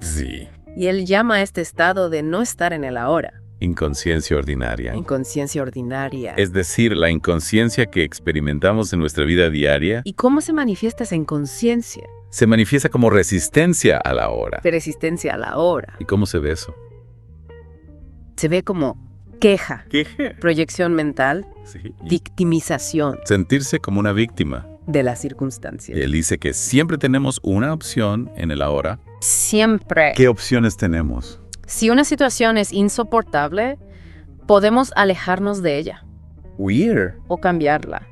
Sí. Y él llama a este estado de no estar en el ahora, Inconsciencia ordinaria. inconsciencia ordinaria. Es decir, la inconsciencia que experimentamos en nuestra vida diaria ¿Y cómo se manifiesta esa inconsciencia? se manifiesta como resistencia a la hora. De resistencia a la hora. ¿Y cómo se ve eso? Se ve como Queja, ¿Qué? proyección mental, Sí. victimización Sentirse como una víctima. de las circunstancias. Él dice que siempre tenemos una opción en el ahora. Siempre. ¿Qué opciones tenemos? Si una situación es insoportable, podemos alejarnos de ella Huir. o cambiarla.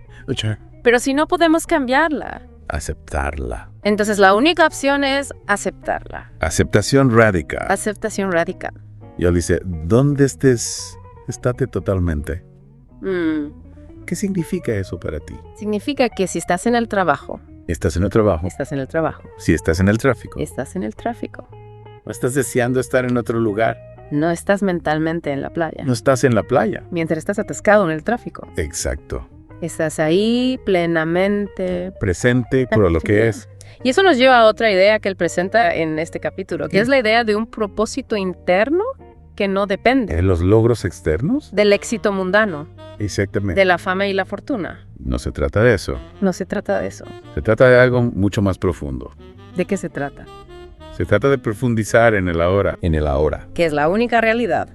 Pero si no podemos cambiarla, Aceptarla. entonces la única opción es aceptarla. Aceptación radical. Aceptación radical. Y él dice, ¿dónde estés? Estate totalmente. ¿Qué significa eso para ti? Significa que si estás en el trabajo, Estás en el trabajo. estás en el trabajo. Si estás en el tráfico. Estás en el tráfico. No estás deseando estar en otro lugar. No estás mentalmente en la playa. No estás en la playa. Mientras estás atascado en el tráfico. Exacto. Estás ahí plenamente. Presente por lo que es. Y eso nos lleva a otra idea que él presenta en este capítulo, que es la idea de un propósito interno que no depende ¿En los logros externos? del éxito mundano, Exactamente. de la fama y la fortuna. No se trata de eso. No se trata de eso. Se trata de algo mucho más profundo. ¿De qué se trata? Se trata de profundizar en el ahora. En el ahora. Que es la única realidad.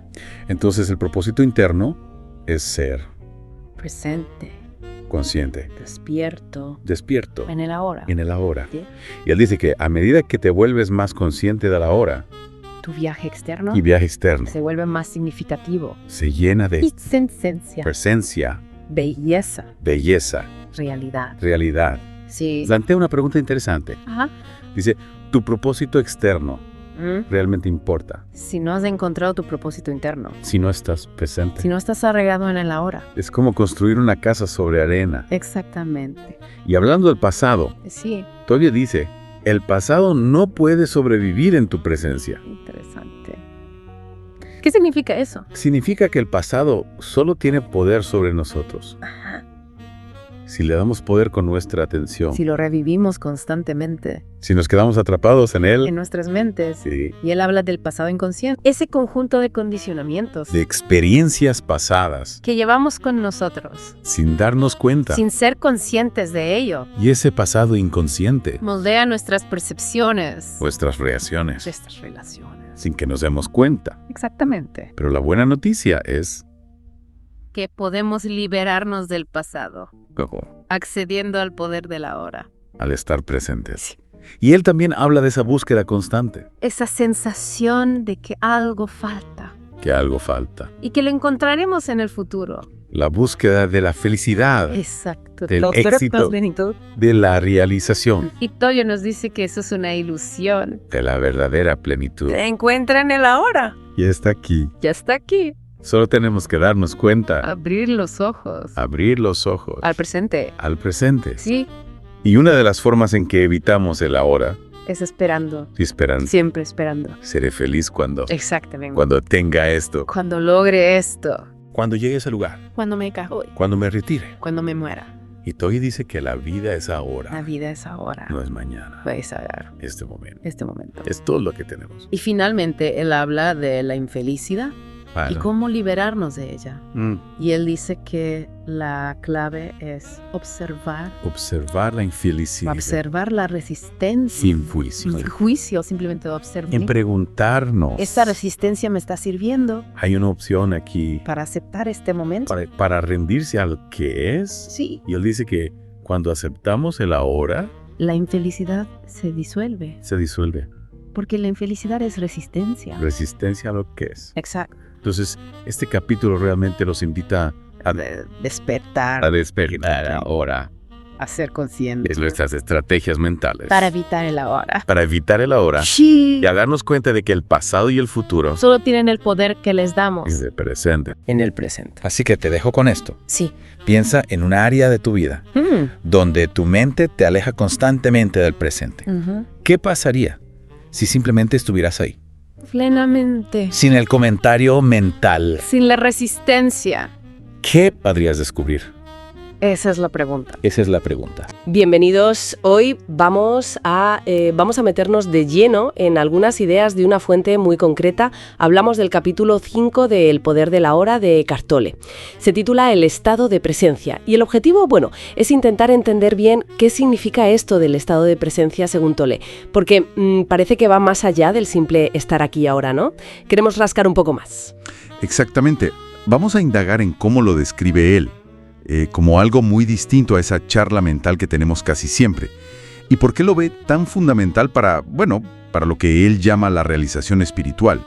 Entonces el propósito interno es ser Presente, consciente, despierto, despierto en el ahora. en el ahora. ¿Sí? Y él dice que a medida que te vuelves más consciente del ahora Tu viaje externo y viaje externo, se vuelve más significativo. se llena de Esencia, presencia, belleza, belleza, realidad. realidad. Sí. Plantea una pregunta interesante. Ajá. Dice, ¿tu propósito externo ¿Mm? realmente importa Si no has encontrado tu propósito interno, si no estás presente? si no estás arraigado en el ahora. Es como construir una casa sobre arena. Exactamente. Y hablando del pasado, Sí, todavía dice, el pasado no puede sobrevivir en tu presencia. interesante. ¿Qué significa eso? Significa que el pasado solo tiene poder sobre nosotros Ajá. si le damos poder con nuestra atención. Si lo revivimos constantemente Si nos quedamos atrapados en él, en nuestras mentes. sí, Y él habla del pasado inconsciente. Ese conjunto de condicionamientos de experiencias pasadas, que llevamos con nosotros, sin darnos cuenta. sin ser conscientes de ello, Y ese pasado inconsciente, moldea nuestras percepciones, nuestras reacciones, nuestras relaciones. sin que nos demos cuenta. Exactamente. Pero la buena noticia es Que podemos liberarnos del pasado, accediendo al poder de la hora. al estar presentes. Y él también habla de esa búsqueda constante, Esa sensación de que algo falta que algo falta. y que lo encontraremos en el futuro. La búsqueda de la felicidad, Exacto. del Los éxito. retos, Benito. de la realización, Y Toyo nos dice que eso es una ilusión. de la verdadera plenitud. Se encuentra en el ahora. Y está aquí. Ya está aquí. Solo tenemos que darnos cuenta, Abrir los ojos. abrir los ojos Al presente. al presente. Sí, Y una de las formas en que evitamos el ahora, es esperando. y esperando, Siempre esperando. seré feliz cuando Exactamente. tenga esto, Cuando logre esto. cuando llegue a ese lugar, Cuando me cajo. cuando me retire. Cuando me muera. Y Toy dice que la vida es ahora, La vida es ahora. no es mañana, Puedes saber este momento. este momento. Es todo lo que tenemos. Y finalmente él habla de la infelicidad y cómo liberarnos de ella. Y él dice que la clave es observar Observar la infelicidad la resistencia. sin juicio. Sin juicio, simplemente observar. En preguntarnos. ¿Esta resistencia me está sirviendo Hay una opción aquí para aceptar este momento? para rendirse al que es. Sí. Y él dice que cuando aceptamos el ahora, La infelicidad se disuelve, se disuelve. porque la infelicidad es resistencia. Resistencia a lo que es. Exacto. Entonces, este capítulo realmente los invita a Despertar, despertar ahora a ser conscientes. de nuestras estrategias mentales. Para evitar el ahora. Para evitar el ahora Sí. y a darnos cuenta de que el pasado y el futuro Solo tienen el poder que les damos es el presente. en el presente. Así que te dejo con esto. Sí. Piensa en un área de tu vida donde tu mente te aleja constantemente del presente. ¿Qué pasaría si simplemente estuvieras ahí? Plenamente. Sin el comentario mental. Sin la resistencia. ¿Qué podrías descubrir? Esa es la pregunta. Esa es la pregunta. Bienvenidos. Hoy vamos a meternos de lleno en algunas ideas de una fuente muy concreta. Hablamos del capítulo 5 de El poder de la hora de Eckhart Tolle. Se titula El estado de presencia y el objetivo, es intentar entender bien qué significa esto del estado de presencia según Tolle, porque parece que va más allá del simple estar aquí y ahora, ¿no? Queremos rascar un poco más. Exactamente. vamos a indagar en cómo lo describe él, como algo muy distinto a esa charla mental que tenemos casi siempre. ¿Y por qué lo ve tan fundamental para lo que él llama la realización espiritual?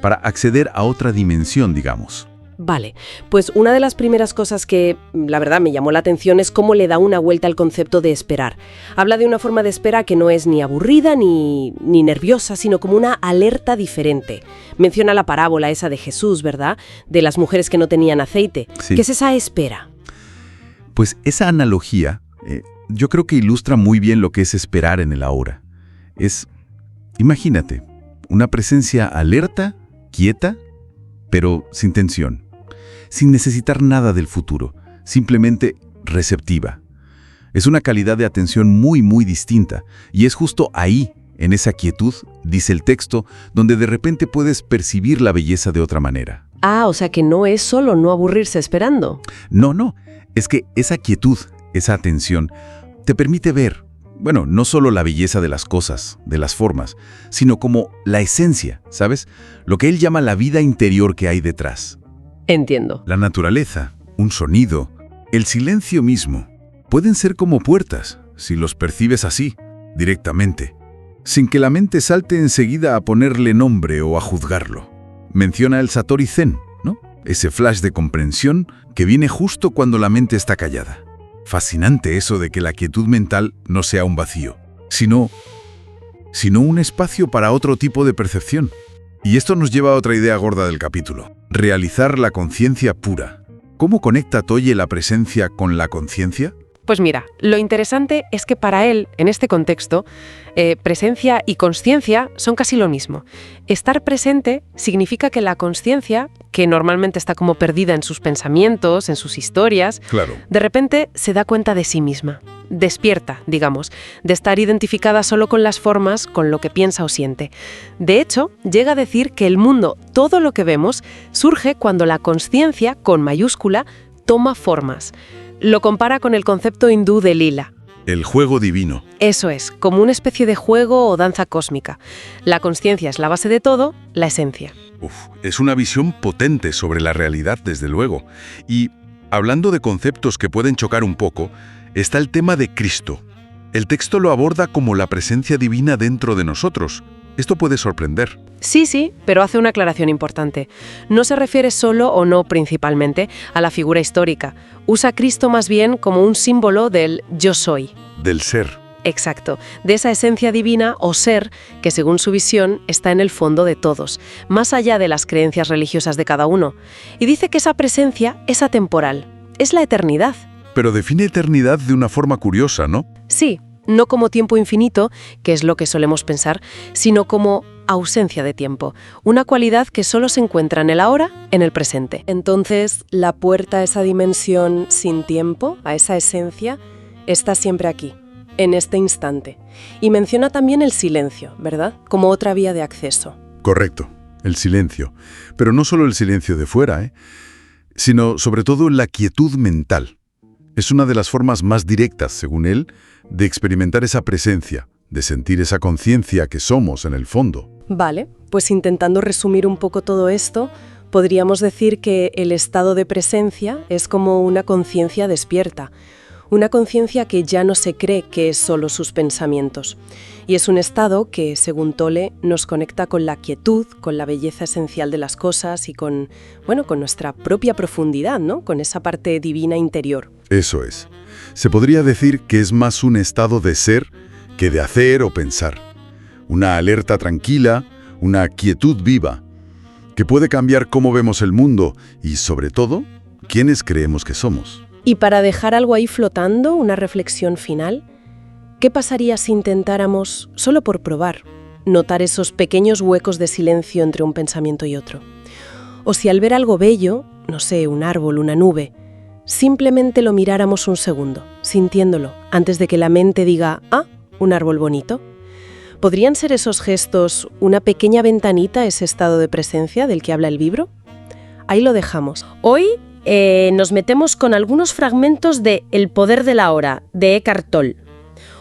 Para acceder a otra dimensión, digamos. Vale, pues una de las primeras cosas que, la verdad, me llamó la atención es cómo le da una vuelta al concepto de esperar. Habla de una forma de espera que no es ni aburrida ni nerviosa, sino como una alerta diferente. Menciona la parábola esa de Jesús, ¿verdad? De las mujeres que no tenían aceite. Sí. ¿Qué es esa espera? Pues esa analogía, yo creo que ilustra muy bien lo que es esperar en el ahora. Imagínate, una presencia alerta, quieta, pero sin tensión. Sin necesitar nada del futuro, simplemente receptiva. Es una calidad de atención muy, muy distinta, y es justo ahí, en esa quietud, dice el texto, donde de repente puedes percibir la belleza de otra manera. Ah, o sea que no es solo no aburrirse esperando. No, es que esa quietud, esa atención, te permite ver, no solo la belleza de las cosas, de las formas, sino como la esencia, ¿sabes? Lo que él llama la vida interior que hay detrás. Entiendo. La naturaleza, un sonido, el silencio mismo, pueden ser como puertas, si los percibes así, directamente, sin que la mente salte enseguida a ponerle nombre o a juzgarlo. Menciona el Satori Zen, ¿no? Ese flash de comprensión que viene justo cuando la mente está callada. Fascinante eso de que la quietud mental no sea un vacío, sino un espacio para otro tipo de percepción. Y esto nos lleva a otra idea gorda del capítulo: realizar la conciencia pura. ¿Cómo conecta Tolle la presencia con la conciencia? Pues mira, lo interesante es que para él, en este contexto, presencia y consciencia son casi lo mismo. Estar presente significa que la consciencia, que normalmente está como perdida en sus pensamientos, en sus historias, claro, de repente se da cuenta de sí misma, despierta, digamos, de estar identificada solo con las formas, con lo que piensa o siente. De hecho, llega a decir que el mundo, todo lo que vemos, surge cuando la consciencia, con mayúscula, toma formas. Lo compara con el concepto hindú de lila. El juego divino. Eso es, como una especie de juego o danza cósmica. La consciencia es la base de todo, la esencia. Es una visión potente sobre la realidad, desde luego. Y, hablando de conceptos que pueden chocar un poco, está el tema de Cristo. El texto lo aborda como la presencia divina dentro de nosotros. Esto puede sorprender. Sí, pero hace una aclaración importante. No se refiere solo o no principalmente a la figura histórica. Usa a Cristo más bien como un símbolo del yo soy. Del ser. Exacto, de esa esencia divina o ser que según su visión está en el fondo de todos, más allá de las creencias religiosas de cada uno. Y dice que esa presencia es atemporal, es la eternidad. Pero define eternidad de una forma curiosa, ¿no? Sí, no como tiempo infinito, que es lo que solemos pensar, sino como ausencia de tiempo, una cualidad que solo se encuentra en el ahora, en el presente. Entonces, la puerta a esa dimensión sin tiempo, a esa esencia, está siempre aquí, en este instante. Y menciona también el silencio, ¿verdad? Como otra vía de acceso. Correcto, el silencio. Pero no solo el silencio de fuera, sino sobre todo la quietud mental. Es una de las formas más directas, según él, de experimentar esa presencia, de sentir esa conciencia que somos en el fondo. Vale, pues intentando resumir un poco todo esto, podríamos decir que el estado de presencia es como una conciencia despierta, una conciencia que ya no se cree que es solo sus pensamientos. Y es un estado que, según Tolle, nos conecta con la quietud, con la belleza esencial de las cosas y con nuestra propia profundidad, ¿no? Con esa parte divina interior. Eso es. Se podría decir que es más un estado de ser que de hacer o pensar. Una alerta tranquila, una quietud viva, que puede cambiar cómo vemos el mundo y, sobre todo, quiénes creemos que somos. Y para dejar algo ahí flotando, una reflexión final, ¿qué pasaría si intentáramos, solo por probar, notar esos pequeños huecos de silencio entre un pensamiento y otro? O si al ver algo bello, no sé, un árbol, una nube, simplemente lo miráramos un segundo, sintiéndolo, antes de que la mente diga, un árbol bonito. ¿Podrían ser esos gestos una pequeña ventanita a ese estado de presencia del que habla el libro? Ahí lo dejamos. Hoy nos metemos con algunos fragmentos de El poder de la hora, de Eckhart Tolle.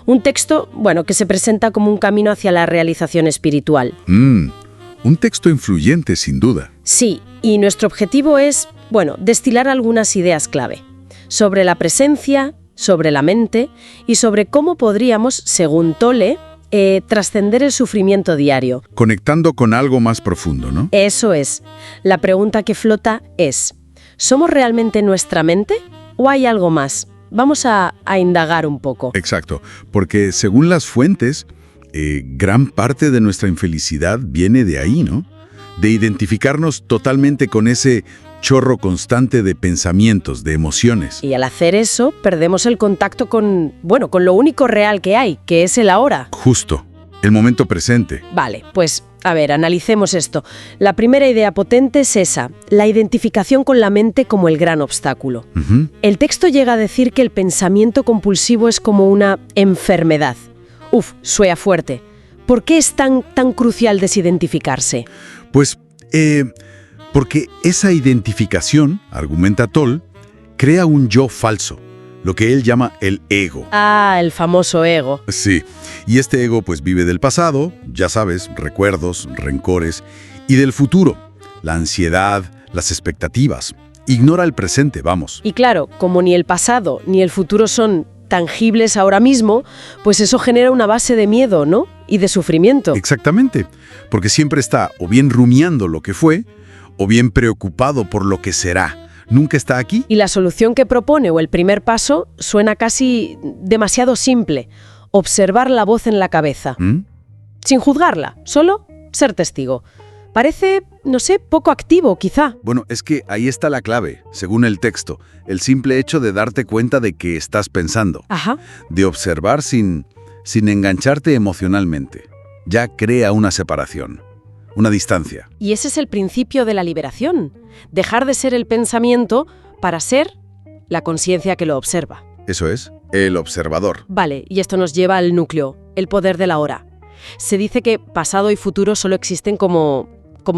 Un texto, que se presenta como un camino hacia la realización espiritual. Un texto influyente, sin duda. Sí, y nuestro objetivo es Bueno, destilar algunas ideas clave sobre la presencia, sobre la mente y sobre cómo podríamos, según Tolle, trascender el sufrimiento diario. Conectando con algo más profundo, ¿no? Eso es. La pregunta que flota es, ¿somos realmente nuestra mente o hay algo más? Vamos a indagar un poco. Exacto, porque según las fuentes, gran parte de nuestra infelicidad viene de ahí, ¿no? De identificarnos totalmente con ese chorro constante de pensamientos, de emociones. Y al hacer eso, perdemos el contacto con lo único real que hay, que es el ahora. Justo, el momento presente. Vale, pues, a ver, analicemos esto. La primera idea potente es esa, la identificación con la mente como el gran obstáculo. El texto llega a decir que el pensamiento compulsivo es como una enfermedad. Suena fuerte. ¿Por qué es tan crucial desidentificarse? Pues, porque esa identificación, argumenta Tolle, crea un yo falso, lo que él llama el ego. El famoso ego. Sí, y este ego pues vive del pasado, ya sabes, recuerdos, rencores, y del futuro, la ansiedad, las expectativas. Ignora el presente, vamos. Y claro, como ni el pasado ni el futuro son tangibles ahora mismo, pues eso genera una base de miedo, ¿no? Y de sufrimiento. Exactamente, porque siempre está o bien rumiando lo que fue, o bien preocupado por lo que será. Nunca está aquí. Y la solución que propone, o el primer paso, suena casi demasiado simple. Observar la voz en la cabeza. Sin juzgarla, solo ser testigo. Parece, no sé, poco activo, quizá. Bueno, es que ahí está la clave, según el texto. El simple hecho de darte cuenta de que estás pensando. De observar sin engancharte emocionalmente. Ya crea una separación. Una distancia. Y ese es el principio de la liberación. Dejar de ser el pensamiento para ser la conciencia que lo observa. Eso es, el observador. Vale, y esto nos lleva al núcleo, el poder de la hora. Se dice que pasado y futuro solo existen como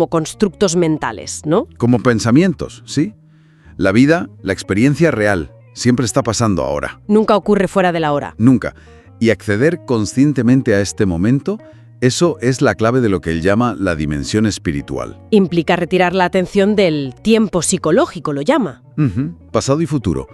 constructos mentales, ¿no? Como pensamientos, ¿sí? La vida, la experiencia real, siempre está pasando ahora. Nunca ocurre fuera de la hora. Nunca. Y acceder conscientemente a este momento, eso es la clave de lo que él llama la dimensión espiritual. Implica retirar la atención del tiempo psicológico, lo llama. Pasado y futuro,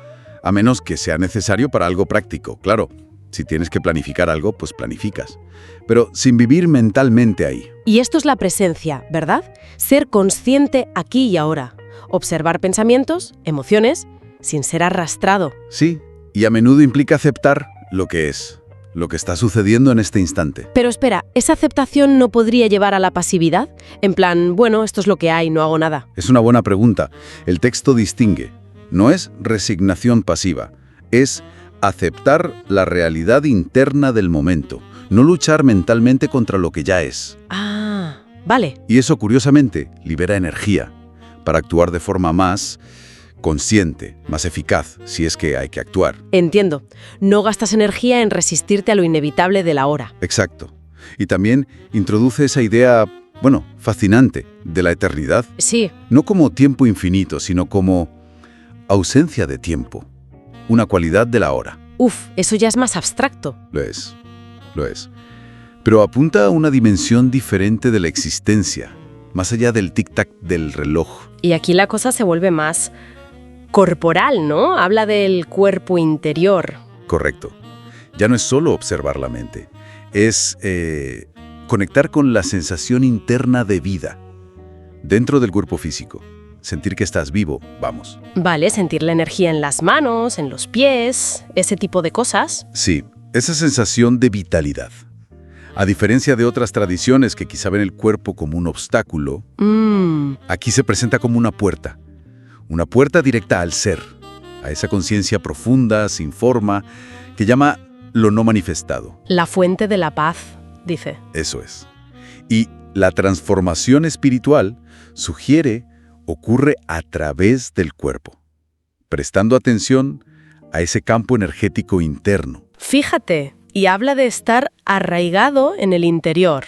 a menos que sea necesario para algo práctico. Claro, si tienes que planificar algo, pues planificas. Pero sin vivir mentalmente ahí. Y esto es la presencia, ¿verdad? Ser consciente aquí y ahora. Observar pensamientos, emociones, sin ser arrastrado. Sí, y a menudo implica aceptar lo que es. Lo que está sucediendo en este instante. Pero espera, ¿esa aceptación no podría llevar a la pasividad? En plan, bueno, esto es lo que hay, no hago nada. Es una buena pregunta. El texto distingue. No es resignación pasiva, es aceptar la realidad interna del momento, no luchar mentalmente contra lo que ya es. Vale. Y eso, curiosamente, libera energía para actuar de forma más consciente, más eficaz, si es que hay que actuar. Entiendo. No gastas energía en resistirte a lo inevitable de la hora. Exacto. Y también introduce esa idea, fascinante, de la eternidad. Sí. No como tiempo infinito, sino como ausencia de tiempo. Una cualidad de la hora. Eso ya es más abstracto. Lo es. Pero apunta a una dimensión diferente de la existencia, más allá del tic-tac del reloj. Y aquí la cosa se vuelve más corporal, ¿no? Habla del cuerpo interior. Correcto. Ya no es solo observar la mente, es conectar con la sensación interna de vida dentro del cuerpo físico. Sentir que estás vivo, vamos. Vale, sentir la energía en las manos, en los pies, ese tipo de cosas. Sí, esa sensación de vitalidad. A diferencia de otras tradiciones que quizá ven el cuerpo como un obstáculo, aquí se presenta como una puerta directa al ser, a esa conciencia profunda, sin forma, que llama lo no manifestado. La fuente de la paz, dice. Eso es. Y la transformación espiritual, sugiere, ocurre a través del cuerpo, prestando atención a ese campo energético interno. Fíjate, y habla de estar arraigado en el interior.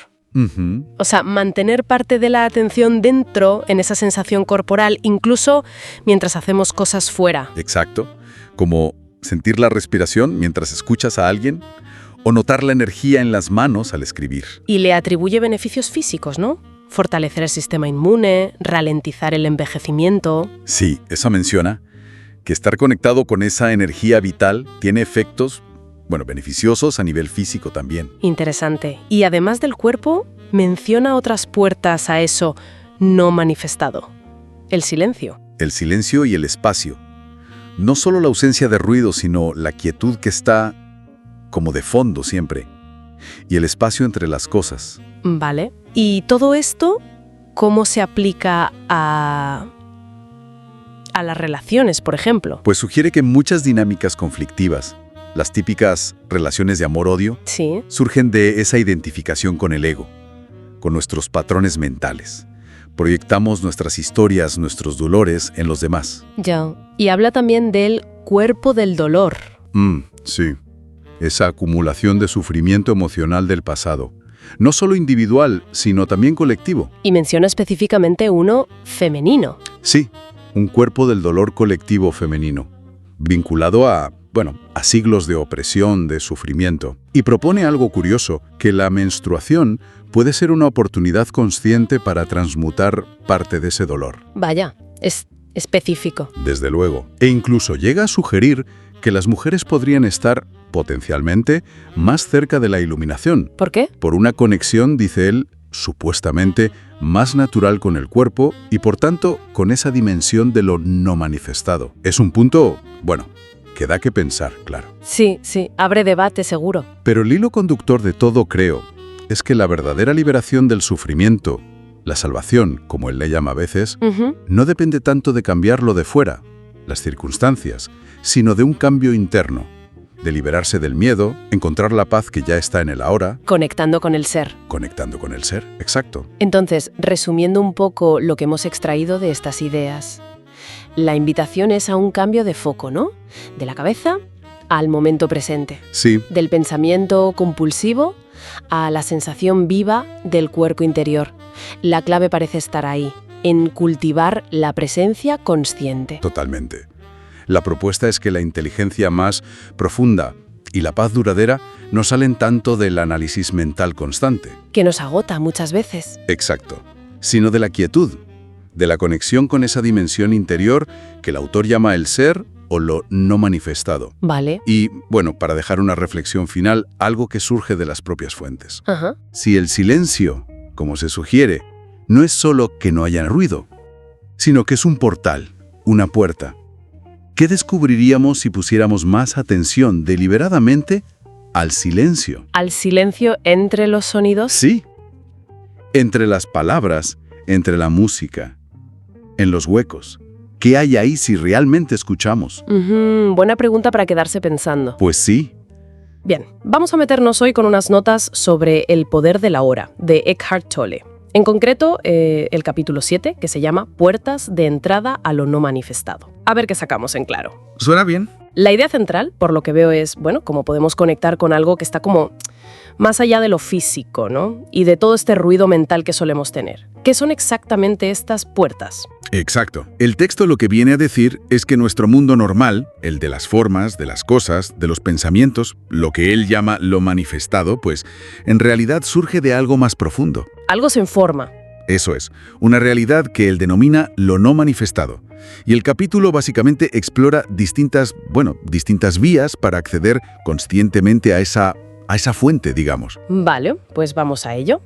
O sea, mantener parte de la atención dentro, en esa sensación corporal, incluso mientras hacemos cosas fuera. Exacto. Como sentir la respiración mientras escuchas a alguien o notar la energía en las manos al escribir. Y le atribuye beneficios físicos, ¿no? fortalecer el sistema inmune, ralentizar el envejecimiento. Sí, esa menciona que estar conectado con esa energía vital tiene efectos, beneficiosos a nivel físico también. Interesante. Y además del cuerpo, menciona otras puertas a eso no manifestado. El silencio. El silencio y el espacio. No solo la ausencia de ruido, sino la quietud que está como de fondo siempre. Y el espacio entre las cosas. Vale. ¿Y todo esto cómo se aplica a las relaciones, por ejemplo? Pues sugiere que muchas dinámicas conflictivas, las típicas relaciones de amor-odio, sí, surgen de esa identificación con el ego, con nuestros patrones mentales. Proyectamos nuestras historias, nuestros dolores en los demás. Ya. Y habla también del cuerpo del dolor. Sí. Esa acumulación de sufrimiento emocional del pasado. No solo individual, sino también colectivo. Y menciona específicamente uno femenino. Sí, un cuerpo del dolor colectivo femenino, vinculado a siglos de opresión, de sufrimiento. Y propone algo curioso, que la menstruación puede ser una oportunidad consciente para transmutar parte de ese dolor. Vaya, es específico. Desde luego. E incluso llega a sugerir que las mujeres podrían estar, potencialmente, más cerca de la iluminación. ¿Por qué? Por una conexión, dice él, supuestamente más natural con el cuerpo y, por tanto, con esa dimensión de lo no manifestado. Es un punto, que da que pensar, claro. Sí, abre debate seguro. Pero el hilo conductor de todo, creo, es que la verdadera liberación del sufrimiento, la salvación, como él le llama a veces, no depende tanto de cambiarlo de fuera, las circunstancias, sino de un cambio interno, de liberarse del miedo, encontrar la paz que ya está en el ahora. Conectando con el ser. Conectando con el ser, exacto. Entonces, resumiendo un poco lo que hemos extraído de estas ideas, la invitación es a un cambio de foco, ¿no? De la cabeza al momento presente. Sí. Del pensamiento compulsivo a la sensación viva del cuerpo interior. La clave parece estar ahí, en cultivar la presencia consciente. Totalmente. La propuesta es que la inteligencia más profunda y la paz duradera no salen tanto del análisis mental constante. Que nos agota muchas veces. Exacto. Sino de la quietud, de la conexión con esa dimensión interior que el autor llama el ser o lo no manifestado. Vale. Y, para dejar una reflexión final, algo que surge de las propias fuentes. Ajá. Si el silencio, como se sugiere, no es solo que no haya ruido, sino que es un portal, una puerta. ¿Qué descubriríamos si pusiéramos más atención deliberadamente al silencio? ¿Al silencio entre los sonidos? Sí. Entre las palabras, entre la música, en los huecos. ¿Qué hay ahí si realmente escuchamos? Buena pregunta para quedarse pensando. Pues sí. Bien, vamos a meternos hoy con unas notas sobre el poder de la hora, de Eckhart Tolle. En concreto, el capítulo 7, que se llama Puertas de entrada a lo no manifestado. A ver qué sacamos en claro. ¿Suena bien? La idea central, por lo que veo, es, cómo podemos conectar con algo que está como más allá de lo físico, ¿no? Y de todo este ruido mental que solemos tener. ¿Qué son exactamente estas puertas? Exacto. El texto lo que viene a decir es que nuestro mundo normal, el de las formas, de las cosas, de los pensamientos, lo que él llama lo manifestado, pues en realidad surge de algo más profundo. Algo se informa. Eso es, una realidad que él denomina lo no manifestado. Y el capítulo básicamente explora distintas vías para acceder conscientemente a esa fuente, digamos. Vale, pues vamos a ello.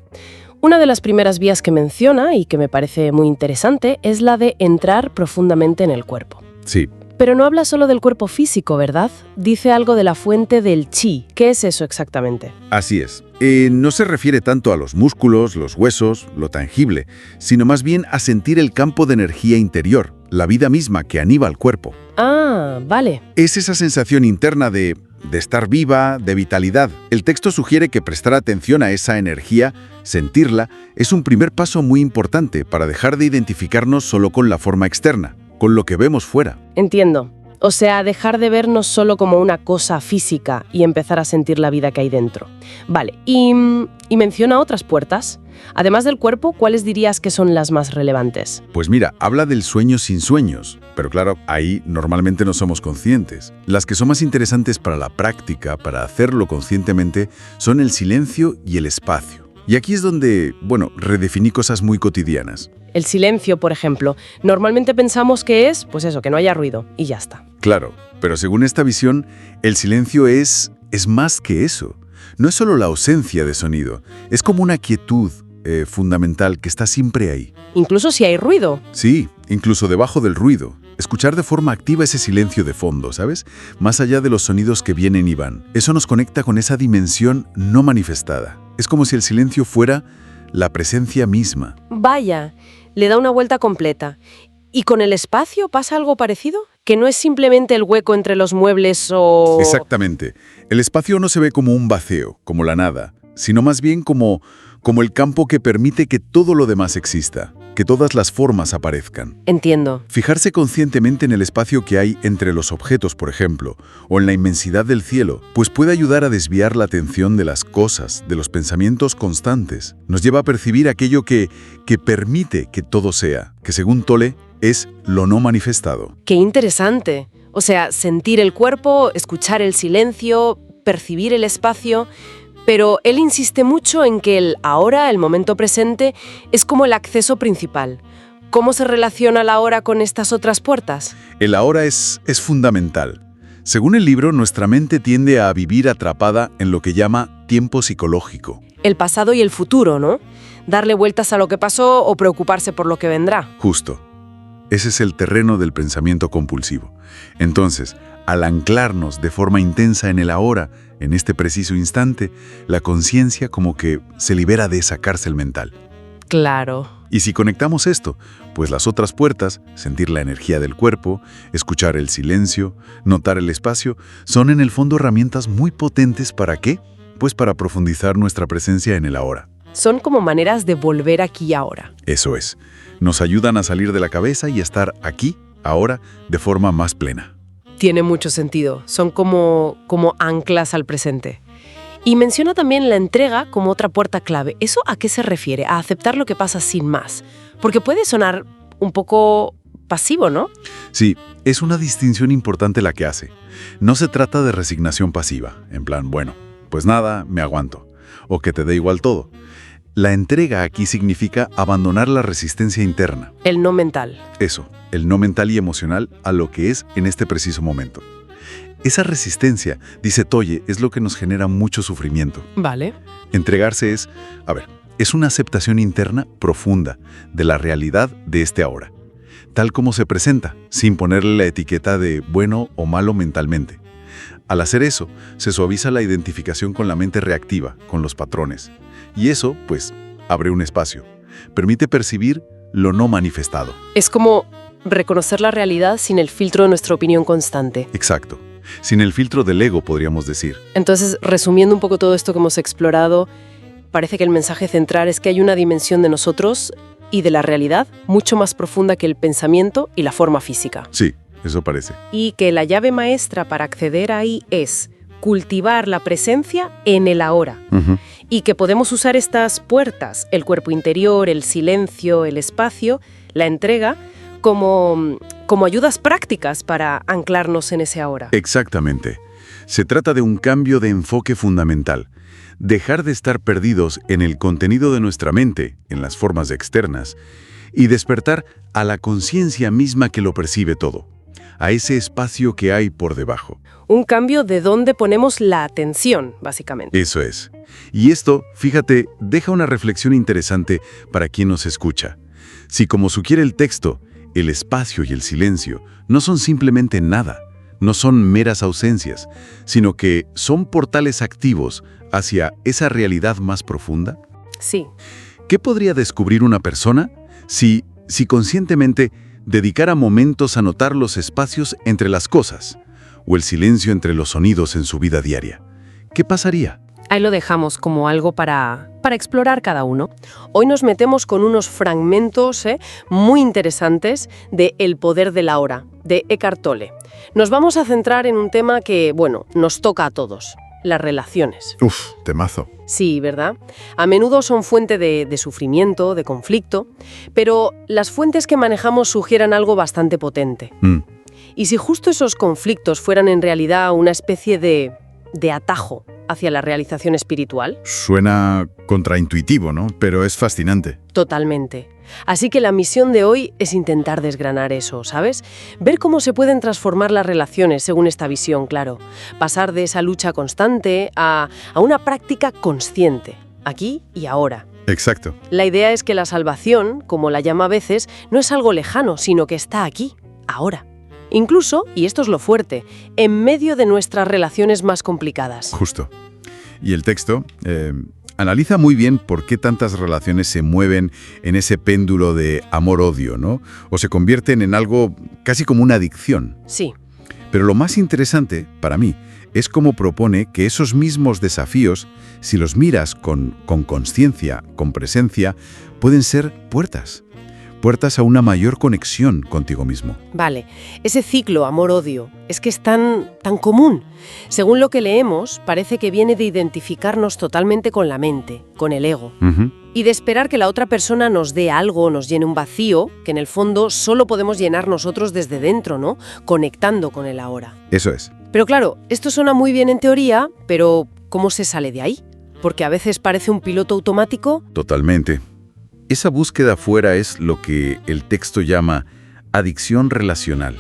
Una de las primeras vías que menciona, y que me parece muy interesante, es la de entrar profundamente en el cuerpo. Sí. Pero no habla solo del cuerpo físico, ¿verdad? Dice algo de la fuente del chi. ¿Qué es eso exactamente? Así es. No se refiere tanto a los músculos, los huesos, lo tangible, sino más bien a sentir el campo de energía interior, la vida misma que anima al cuerpo. Ah, vale. Es esa sensación interna de estar viva, de vitalidad. El texto sugiere que prestar atención a esa energía, sentirla, es un primer paso muy importante para dejar de identificarnos solo con la forma externa, con lo que vemos fuera. Entiendo. O sea, dejar de vernos solo como una cosa física y empezar a sentir la vida que hay dentro. Vale, y menciona otras puertas. Además del cuerpo, ¿cuáles dirías que son las más relevantes? Pues mira, habla del sueño sin sueños, pero claro, ahí normalmente no somos conscientes. Las que son más interesantes para la práctica, para hacerlo conscientemente, son el silencio y el espacio. Y aquí es donde, redefiní cosas muy cotidianas. El silencio, por ejemplo. Normalmente pensamos que es, pues eso, que no haya ruido y ya está. Claro, pero según esta visión, el silencio es más que eso. No es solo la ausencia de sonido, es como una quietud fundamental que está siempre ahí. Incluso si hay ruido. Sí, incluso debajo del ruido. Escuchar de forma activa ese silencio de fondo, ¿sabes? Más allá de los sonidos que vienen y van. Eso nos conecta con esa dimensión no manifestada. Es como si el silencio fuera la presencia misma. Vaya, le da una vuelta completa. ¿Y con el espacio pasa algo parecido? ¿Que no es simplemente el hueco entre los muebles o...? Exactamente. El espacio no se ve como un vacío, como la nada, sino más bien como el campo que permite que todo lo demás exista, que todas las formas aparezcan. Entiendo. Fijarse conscientemente en el espacio que hay entre los objetos, por ejemplo, o en la inmensidad del cielo, pues puede ayudar a desviar la atención de las cosas, de los pensamientos constantes. Nos lleva a percibir aquello que permite que todo sea, que según Tolle, es lo no manifestado. ¡Qué interesante! O sea, sentir el cuerpo, escuchar el silencio, percibir el espacio... Pero él insiste mucho en que el ahora, el momento presente, es como el acceso principal. ¿Cómo se relaciona el ahora con estas otras puertas? El ahora es fundamental. Según el libro, nuestra mente tiende a vivir atrapada en lo que llama tiempo psicológico. El pasado y el futuro, ¿no? Darle vueltas a lo que pasó o preocuparse por lo que vendrá. Justo. Ese es el terreno del pensamiento compulsivo. Entonces, al anclarnos de forma intensa en el ahora, en este preciso instante, la conciencia como que se libera de esa cárcel mental. Claro. Y si conectamos esto, pues las otras puertas, sentir la energía del cuerpo, escuchar el silencio, notar el espacio, son en el fondo herramientas muy potentes ¿para qué? Pues para profundizar nuestra presencia en el ahora. Son como maneras de volver aquí y ahora. Eso es. Nos ayudan a salir de la cabeza y estar aquí, ahora, de forma más plena. Tiene mucho sentido. Son como anclas al presente. Y menciona también la entrega como otra puerta clave. ¿Eso a qué se refiere? A aceptar lo que pasa sin más. Porque puede sonar un poco pasivo, ¿no? Sí, es una distinción importante la que hace. No se trata de resignación pasiva, en plan, pues nada, me aguanto. O que te dé igual todo. La entrega aquí significa abandonar la resistencia interna. El no mental. Eso, el no mental y emocional a lo que es en este preciso momento. Esa resistencia, dice Tolle, es lo que nos genera mucho sufrimiento. Vale. Entregarse es una aceptación interna profunda de la realidad de este ahora, tal como se presenta, sin ponerle la etiqueta de bueno o malo mentalmente. Al hacer eso, se suaviza la identificación con la mente reactiva, con los patrones. Y eso, pues, abre un espacio. Permite percibir lo no manifestado. Es como reconocer la realidad sin el filtro de nuestra opinión constante. Exacto. Sin el filtro del ego, podríamos decir. Entonces, resumiendo un poco todo esto que hemos explorado, parece que el mensaje central es que hay una dimensión de nosotros y de la realidad mucho más profunda que el pensamiento y la forma física. Sí, eso parece. Y que la llave maestra para acceder ahí es cultivar la presencia en el ahora. Y que podemos usar estas puertas, el cuerpo interior, el silencio, el espacio, la entrega, como ayudas prácticas para anclarnos en ese ahora. Exactamente. Se trata de un cambio de enfoque fundamental. Dejar de estar perdidos en el contenido de nuestra mente, en las formas externas, y despertar a la conciencia misma que lo percibe todo, a ese espacio que hay por debajo. Un cambio de dónde ponemos la atención, básicamente. Eso es. Y esto, fíjate, deja una reflexión interesante para quien nos escucha. Si, como sugiere el texto, el espacio y el silencio no son simplemente nada, no son meras ausencias, sino que son portales activos hacia esa realidad más profunda. Sí. ¿Qué podría descubrir una persona si conscientemente dedicara momentos a notar los espacios entre las cosas o el silencio entre los sonidos en su vida diaria? ¿Qué pasaría? Ahí lo dejamos como algo para explorar cada uno. Hoy nos metemos con unos fragmentos muy interesantes de El poder de la hora, de Eckhart Tolle. Nos vamos a centrar en un tema que, nos toca a todos, las relaciones. Uf, temazo. Sí, ¿verdad? A menudo son fuente de sufrimiento, de conflicto, pero las fuentes que manejamos sugieren algo bastante potente. Y si justo esos conflictos fueran en realidad una especie de de atajo hacia la realización espiritual. Suena contraintuitivo, ¿no? Pero es fascinante. Totalmente. Así que la misión de hoy es intentar desgranar eso, ¿sabes? Ver cómo se pueden transformar las relaciones según esta visión, claro. Pasar de esa lucha constante a una práctica consciente, aquí y ahora. Exacto. La idea es que la salvación, como la llama a veces, no es algo lejano, sino que está aquí, ahora. Incluso, y esto es lo fuerte, en medio de nuestras relaciones más complicadas. Justo. Y el texto analiza muy bien por qué tantas relaciones se mueven en ese péndulo de amor-odio, ¿no? O se convierten en algo casi como una adicción. Sí. Pero lo más interesante, para mí, es cómo propone que esos mismos desafíos, si los miras con consciencia, con presencia, pueden ser puertas a una mayor conexión contigo mismo. Vale, ese ciclo amor-odio es que es tan común. Según lo que leemos, parece que viene de identificarnos totalmente con la mente, con el ego, y de esperar que la otra persona nos dé algo, nos llene un vacío, que en el fondo solo podemos llenar nosotros desde dentro, ¿no? Conectando con el ahora. Eso es. Pero claro, esto suena muy bien en teoría, pero ¿cómo se sale de ahí? Porque a veces parece un piloto automático. Totalmente. Esa búsqueda afuera es lo que el texto llama adicción relacional.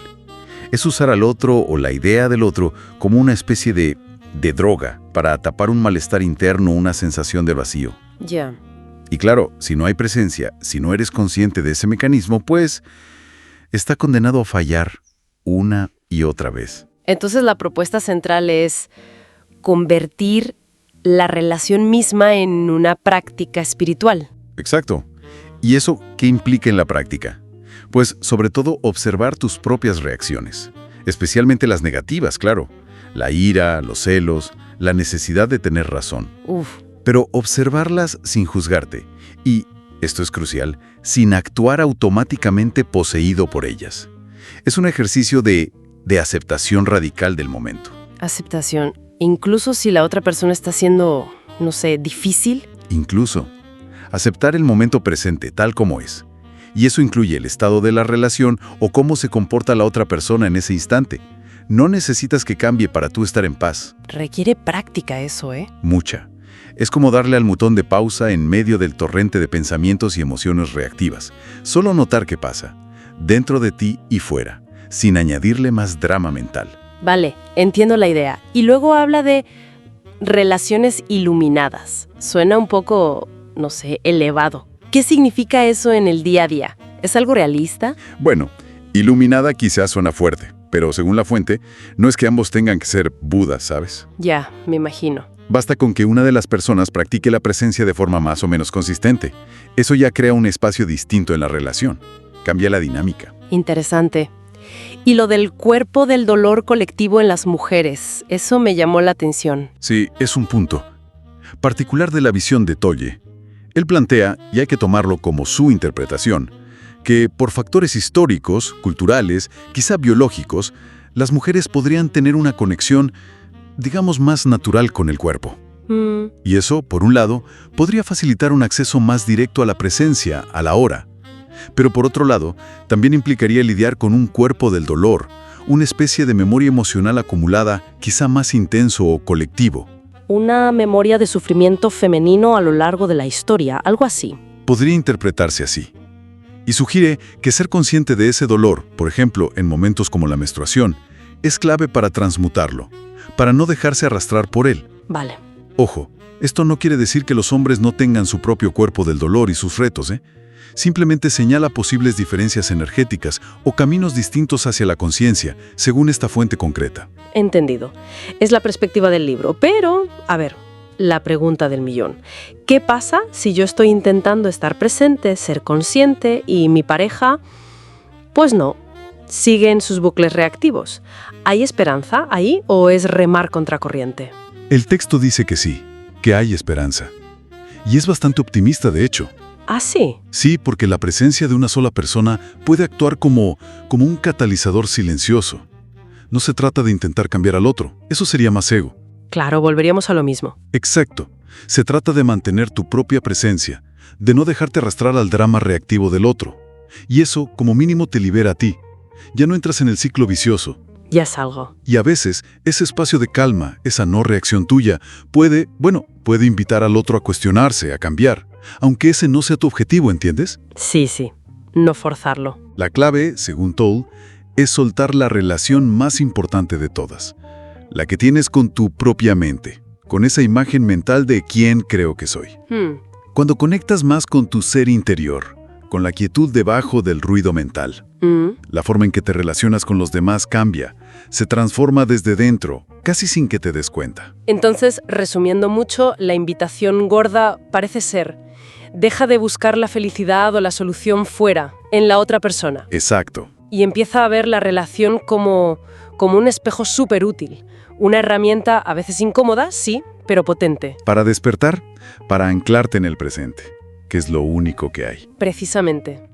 Es usar al otro o la idea del otro como una especie de droga para tapar un malestar interno, una sensación de vacío. Ya. Y claro, si no hay presencia, si no eres consciente de ese mecanismo, pues está condenado a fallar una y otra vez. Entonces la propuesta central es convertir la relación misma en una práctica espiritual. Exacto. ¿Y eso qué implica en la práctica? Pues sobre todo observar tus propias reacciones, especialmente las negativas, claro. La ira, los celos, la necesidad de tener razón. Pero observarlas sin juzgarte y, esto es crucial, sin actuar automáticamente poseído por ellas. Es un ejercicio de aceptación radical del momento. Aceptación, incluso si la otra persona está siendo, no sé, difícil. Incluso aceptar el momento presente tal como es. Y eso incluye el estado de la relación o cómo se comporta la otra persona en ese instante. No necesitas que cambie para tú estar en paz. Requiere práctica eso, ¿eh? Mucha. Es como darle al botón de pausa en medio del torrente de pensamientos y emociones reactivas. Solo notar qué pasa, dentro de ti y fuera, sin añadirle más drama mental. Vale, entiendo la idea. Y luego habla de relaciones iluminadas. Suena un poco, no sé, elevado. ¿Qué significa eso en el día a día? ¿Es algo realista? Bueno, iluminada quizás suena fuerte, pero según la fuente, no es que ambos tengan que ser Budas, ¿sabes? Ya, me imagino. Basta con que una de las personas practique la presencia de forma más o menos consistente. Eso ya crea un espacio distinto en la relación. Cambia la dinámica. Interesante. Y lo del cuerpo del dolor colectivo en las mujeres, eso me llamó la atención. Sí, es un punto particular de la visión de Tolle. Él plantea, y hay que tomarlo como su interpretación, que por factores históricos, culturales, quizá biológicos, las mujeres podrían tener una conexión, digamos, más natural con el cuerpo. Y eso, por un lado, podría facilitar un acceso más directo a la presencia, a la hora. Pero por otro lado, también implicaría lidiar con un cuerpo del dolor, una especie de memoria emocional acumulada, quizá más intenso o colectivo. Una memoria de sufrimiento femenino a lo largo de la historia, algo así. Podría interpretarse así. Y sugiere que ser consciente de ese dolor, por ejemplo, en momentos como la menstruación, es clave para transmutarlo, para no dejarse arrastrar por él. Vale. Ojo, esto no quiere decir que los hombres no tengan su propio cuerpo del dolor y sus retos, ¿eh? Simplemente señala posibles diferencias energéticas o caminos distintos hacia la conciencia, según esta fuente concreta. Entendido. Es la perspectiva del libro. Pero, a ver, la pregunta del millón. ¿Qué pasa si yo estoy intentando estar presente, ser consciente y mi pareja, pues no, sigue en sus bucles reactivos? ¿Hay esperanza ahí o es remar contracorriente? El texto dice que sí, que hay esperanza. Y es bastante optimista, de hecho. ¿Ah, sí? Sí, porque la presencia de una sola persona puede actuar como un catalizador silencioso. No se trata de intentar cambiar al otro, eso sería más ego. Claro, volveríamos a lo mismo. Exacto. Se trata de mantener tu propia presencia, de no dejarte arrastrar al drama reactivo del otro. Y eso, como mínimo, te libera a ti. Ya no entras en el ciclo vicioso. Ya es algo. Y a veces, ese espacio de calma, esa no reacción tuya, puede invitar al otro a cuestionarse, a cambiar, aunque ese no sea tu objetivo, ¿entiendes? Sí, no forzarlo. La clave, según Toll, es soltar la relación más importante de todas, la que tienes con tu propia mente, con esa imagen mental de quién creo que soy. Cuando conectas más con tu ser interior, con la quietud debajo del ruido mental, la forma en que te relacionas con los demás cambia, se transforma desde dentro, casi sin que te des cuenta. Entonces, resumiendo mucho, la invitación gorda parece ser: deja de buscar la felicidad o la solución fuera, en la otra persona. Exacto. Y empieza a ver la relación como un espejo súper útil. Una herramienta a veces incómoda, sí, pero potente. Para despertar, para anclarte en el presente, que es lo único que hay. Precisamente.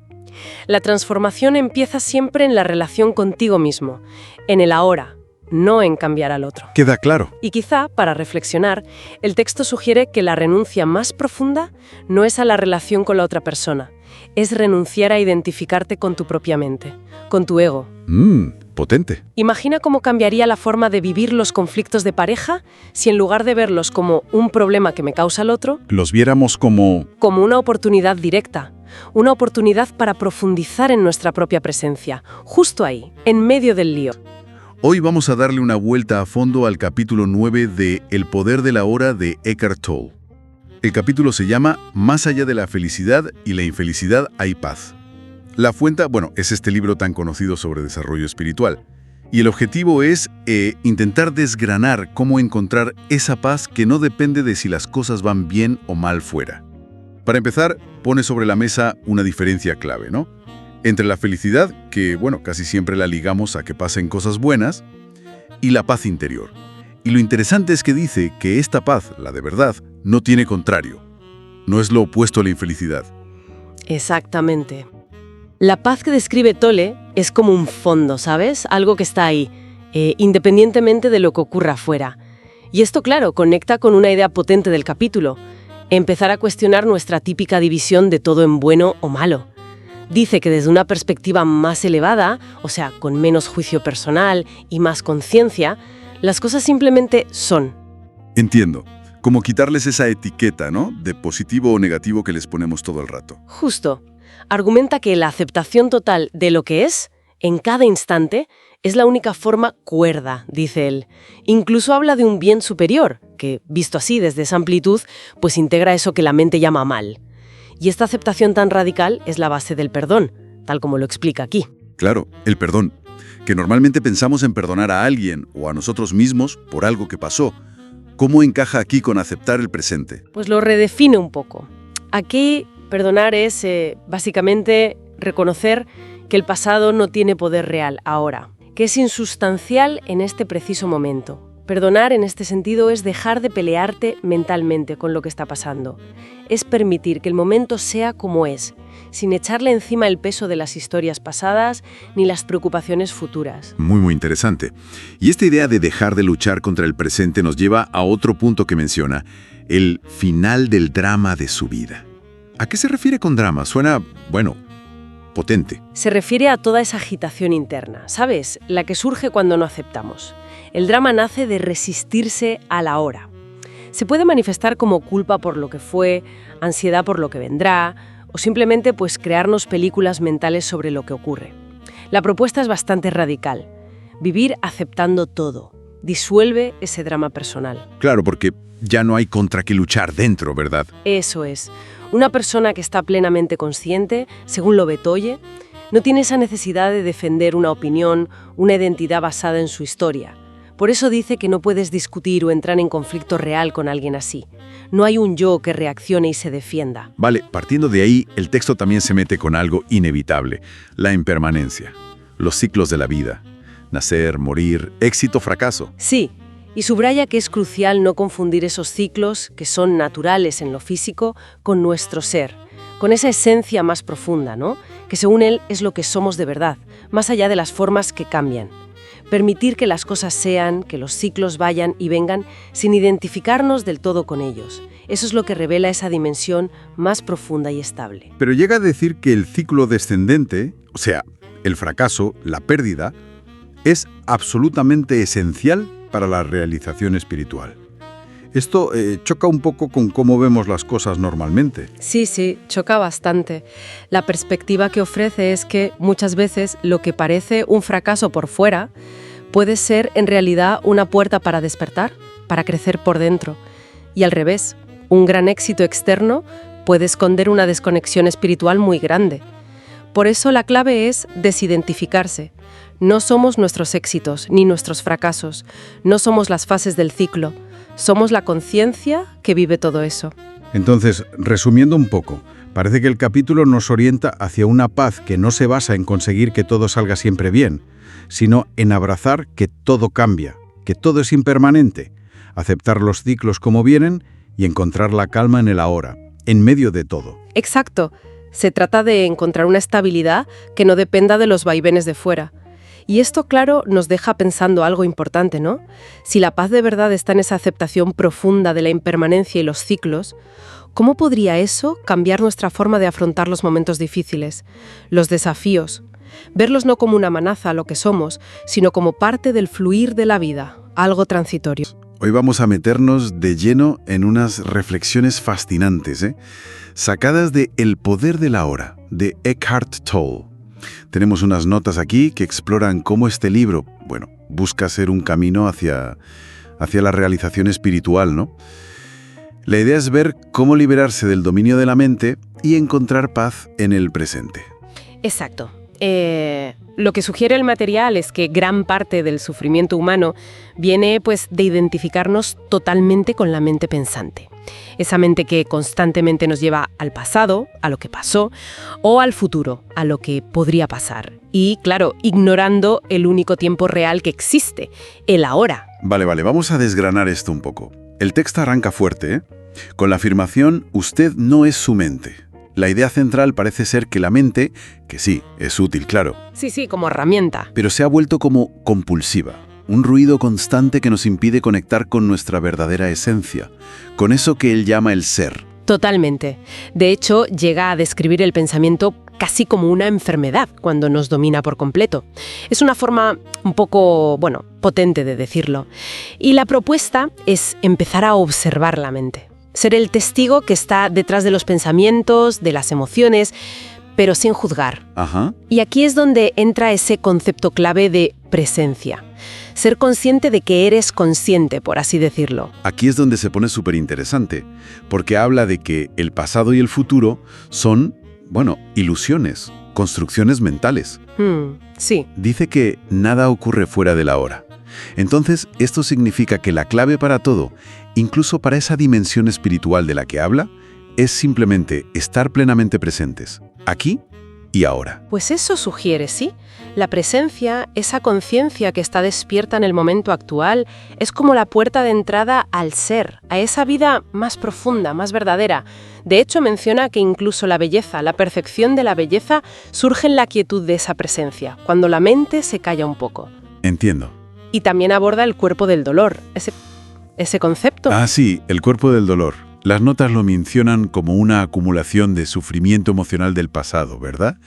La transformación empieza siempre en la relación contigo mismo, en el ahora, no en cambiar al otro. Queda claro. Y quizá, para reflexionar, el texto sugiere que la renuncia más profunda no es a la relación con la otra persona, es renunciar a identificarte con tu propia mente, con tu ego. Potente. Imagina cómo cambiaría la forma de vivir los conflictos de pareja si en lugar de verlos como un problema que me causa el otro, los viéramos como una oportunidad directa, una oportunidad para profundizar en nuestra propia presencia, justo ahí, en medio del lío. Hoy vamos a darle una vuelta a fondo al capítulo 9 de El poder de la hora de Eckhart Tolle. El capítulo se llama Más allá de la felicidad y la infelicidad hay paz. La fuente, es este libro tan conocido sobre desarrollo espiritual. Y el objetivo es intentar desgranar cómo encontrar esa paz que no depende de si las cosas van bien o mal fuera. Para empezar, pone sobre la mesa una diferencia clave, ¿no? Entre la felicidad, que casi siempre la ligamos a que pasen cosas buenas, y la paz interior. Y lo interesante es que dice que esta paz, la de verdad, no tiene contrario. No es lo opuesto a la infelicidad. Exactamente. La paz que describe Tolle es como un fondo, ¿sabes? Algo que está ahí, independientemente de lo que ocurra afuera. Y esto, claro, conecta con una idea potente del capítulo: empezar a cuestionar nuestra típica división de todo en bueno o malo. Dice que desde una perspectiva más elevada, o sea, con menos juicio personal y más conciencia, las cosas simplemente son. Entiendo. Como quitarles esa etiqueta, ¿no? De positivo o negativo que les ponemos todo el rato. Justo. Argumenta que la aceptación total de lo que es, en cada instante, es la única forma cuerda, dice él. Incluso habla de un bien superior, que, visto así desde esa amplitud, pues integra eso que la mente llama mal. Y esta aceptación tan radical es la base del perdón, tal como lo explica aquí. Claro, el perdón. Que normalmente pensamos en perdonar a alguien o a nosotros mismos por algo que pasó. ¿Cómo encaja aquí con aceptar el presente? Pues lo redefine un poco. Aquí perdonar es, básicamente, reconocer que el pasado no tiene poder real ahora, que es insustancial en este preciso momento. Perdonar en este sentido es dejar de pelearte mentalmente con lo que está pasando. Es permitir que el momento sea como es, sin echarle encima el peso de las historias pasadas ni las preocupaciones futuras. Muy interesante. Y esta idea de dejar de luchar contra el presente nos lleva a otro punto que menciona: el final del drama de su vida. ¿A qué se refiere con drama? Suena, potente. Se refiere a toda esa agitación interna, ¿sabes? La que surge cuando no aceptamos. El drama nace de resistirse a la hora. Se puede manifestar como culpa por lo que fue, ansiedad por lo que vendrá, o simplemente crearnos películas mentales sobre lo que ocurre. La propuesta es bastante radical. Vivir aceptando todo. Disuelve ese drama personal. Claro, porque ya no hay contra qué luchar dentro, ¿verdad? Eso es. Una persona que está plenamente consciente, según lo ve Tolle, no tiene esa necesidad de defender una opinión, una identidad basada en su historia. Por eso dice que no puedes discutir o entrar en conflicto real con alguien así. No hay un yo que reaccione y se defienda. Vale, partiendo de ahí, el texto también se mete con algo inevitable: la impermanencia, los ciclos de la vida, nacer, morir, éxito, fracaso. Sí, y subraya que es crucial no confundir esos ciclos, que son naturales en lo físico, con nuestro ser, con esa esencia más profunda, ¿no? Que según él es lo que somos de verdad, más allá de las formas que cambian. Permitir que las cosas sean, que los ciclos vayan y vengan, sin identificarnos del todo con ellos. Eso es lo que revela esa dimensión más profunda y estable. Pero llega a decir que el ciclo descendente, o sea, el fracaso, la pérdida, es absolutamente esencial para la realización espiritual. Esto choca un poco con cómo vemos las cosas normalmente. Sí, choca bastante. La perspectiva que ofrece es que muchas veces lo que parece un fracaso por fuera puede ser en realidad una puerta para despertar, para crecer por dentro. Y al revés, un gran éxito externo puede esconder una desconexión espiritual muy grande. Por eso la clave es desidentificarse. No somos nuestros éxitos ni nuestros fracasos, no somos las fases del ciclo. Somos la conciencia que vive todo eso. Entonces, resumiendo un poco, parece que el capítulo nos orienta hacia una paz que no se basa en conseguir que todo salga siempre bien, sino en abrazar que todo cambia, que todo es impermanente, aceptar los ciclos como vienen y encontrar la calma en el ahora, en medio de todo. Exacto. Se trata de encontrar una estabilidad que no dependa de los vaivenes de fuera. Y esto, claro, nos deja pensando algo importante, ¿no? Si la paz de verdad está en esa aceptación profunda de la impermanencia y los ciclos, ¿cómo podría eso cambiar nuestra forma de afrontar los momentos difíciles, los desafíos? Verlos no como una amenaza a lo que somos, sino como parte del fluir de la vida, algo transitorio. Hoy vamos a meternos de lleno en unas reflexiones fascinantes, sacadas de El poder de la hora, de Eckhart Tolle. Tenemos unas notas aquí que exploran cómo este libro, busca ser un camino hacia la realización espiritual, ¿no? La idea es ver cómo liberarse del dominio de la mente y encontrar paz en el presente. Exacto. Lo que sugiere el material es que gran parte del sufrimiento humano viene de identificarnos totalmente con la mente pensante. Esa mente que constantemente nos lleva al pasado, a lo que pasó, o al futuro, a lo que podría pasar. Y, claro, ignorando el único tiempo real que existe, el ahora. Vale, vamos a desgranar esto un poco. El texto arranca fuerte, con la afirmación «Usted no es su mente». La idea central parece ser que la mente, que sí, es útil, claro. Sí, como herramienta. Pero se ha vuelto como compulsiva. Un ruido constante que nos impide conectar con nuestra verdadera esencia, con eso que él llama el ser. Totalmente. De hecho, llega a describir el pensamiento casi como una enfermedad cuando nos domina por completo. Es una forma un poco, potente de decirlo. Y la propuesta es empezar a observar la mente. Ser el testigo que está detrás de los pensamientos, de las emociones, pero sin juzgar. Ajá. Y aquí es donde entra ese concepto clave de presencia. Ser consciente de que eres consciente, por así decirlo. Aquí es donde se pone súper interesante, porque habla de que el pasado y el futuro son, ilusiones, construcciones mentales. Sí. Dice que nada ocurre fuera del ahora. Entonces, esto significa que la clave para todo, incluso para esa dimensión espiritual de la que habla, es simplemente estar plenamente presentes, aquí y ahora. Pues eso sugiere, sí. La presencia, esa conciencia que está despierta en el momento actual, es como la puerta de entrada al ser, a esa vida más profunda, más verdadera. De hecho, menciona que incluso la belleza, la percepción de la belleza, surge en la quietud de esa presencia, cuando la mente se calla un poco. Entiendo. Y también aborda el cuerpo del dolor, ese concepto. Ah, sí, el cuerpo del dolor. Las notas lo mencionan como una acumulación de sufrimiento emocional del pasado, ¿verdad?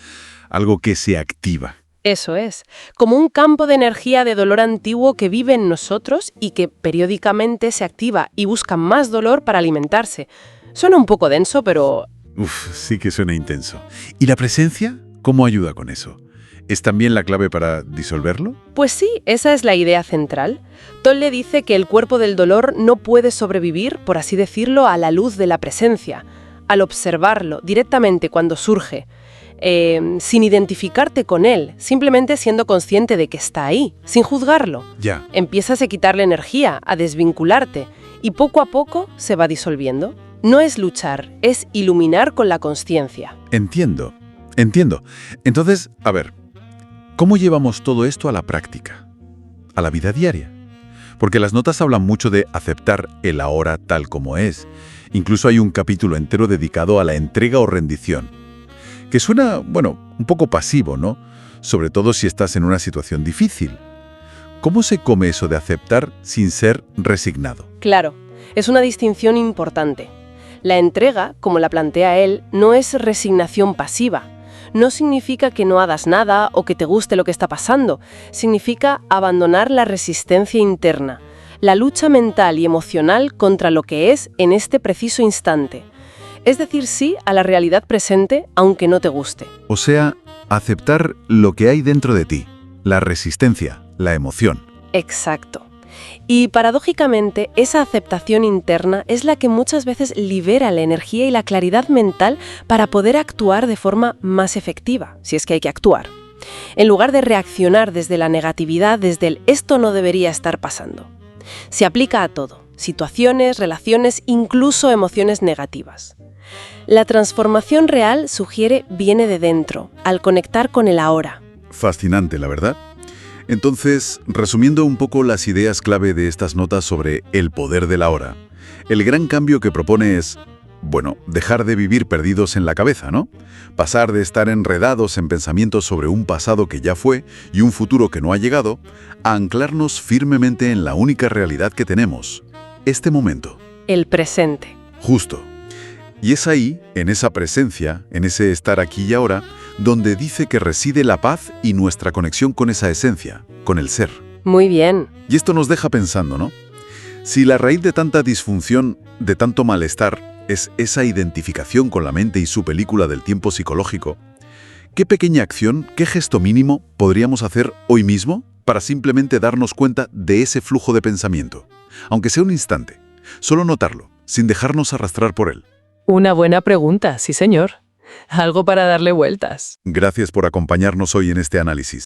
Algo que se activa. Eso es, como un campo de energía de dolor antiguo que vive en nosotros y que periódicamente se activa y busca más dolor para alimentarse. Suena un poco denso, pero... Sí que suena intenso. ¿Y la presencia? ¿Cómo ayuda con eso? ¿Es también la clave para disolverlo? Pues sí, esa es la idea central. Tolle dice que el cuerpo del dolor no puede sobrevivir, por así decirlo, a la luz de la presencia, al observarlo directamente cuando surge, sin identificarte con él, simplemente siendo consciente de que está ahí, sin juzgarlo. Ya. Empiezas a quitarle energía, a desvincularte, y poco a poco se va disolviendo. No es luchar, es iluminar con la consciencia. Entiendo. Entonces, a ver, ¿cómo llevamos todo esto a la práctica? A la vida diaria. Porque las notas hablan mucho de aceptar el ahora tal como es. Incluso hay un capítulo entero dedicado a la entrega o rendición. Que suena, un poco pasivo, ¿no? Sobre todo si estás en una situación difícil. ¿Cómo se come eso de aceptar sin ser resignado? Claro, es una distinción importante. La entrega, como la plantea él, no es resignación pasiva. no significa que no hagas nada o que te guste lo que está pasando. Significa abandonar la resistencia interna, la lucha mental y emocional contra lo que es en este preciso instante. Es decir sí a la realidad presente, aunque no te guste. O sea, aceptar lo que hay dentro de ti, la resistencia, la emoción. Exacto. Y paradójicamente, esa aceptación interna es la que muchas veces libera la energía y la claridad mental para poder actuar de forma más efectiva, si es que hay que actuar. En lugar de reaccionar desde la negatividad, desde el esto no debería estar pasando. Se aplica a todo, situaciones, relaciones, incluso emociones negativas. La transformación real, sugiere, viene de dentro, al conectar con el ahora. Fascinante, la verdad. Entonces, resumiendo un poco las ideas clave de estas notas sobre el poder del ahora, el gran cambio que propone es, bueno, dejar de vivir perdidos en la cabeza, ¿no? Pasar de estar enredados en pensamientos sobre un pasado que ya fue y un futuro que no ha llegado, a anclarnos firmemente en la única realidad que tenemos, este momento. El presente. Justo. Y es ahí, en esa presencia, en ese estar aquí y ahora, donde dice que reside la paz y nuestra conexión con esa esencia, con el ser. Muy bien. Y esto nos deja pensando, ¿no? Si la raíz de tanta disfunción, de tanto malestar, es esa identificación con la mente y su película del tiempo psicológico, ¿qué pequeña acción, qué gesto mínimo podríamos hacer hoy mismo para simplemente darnos cuenta de ese flujo de pensamiento? Aunque sea un instante, solo notarlo, sin dejarnos arrastrar por él. Una buena pregunta, sí señor. Algo para darle vueltas. Gracias por acompañarnos hoy en este análisis.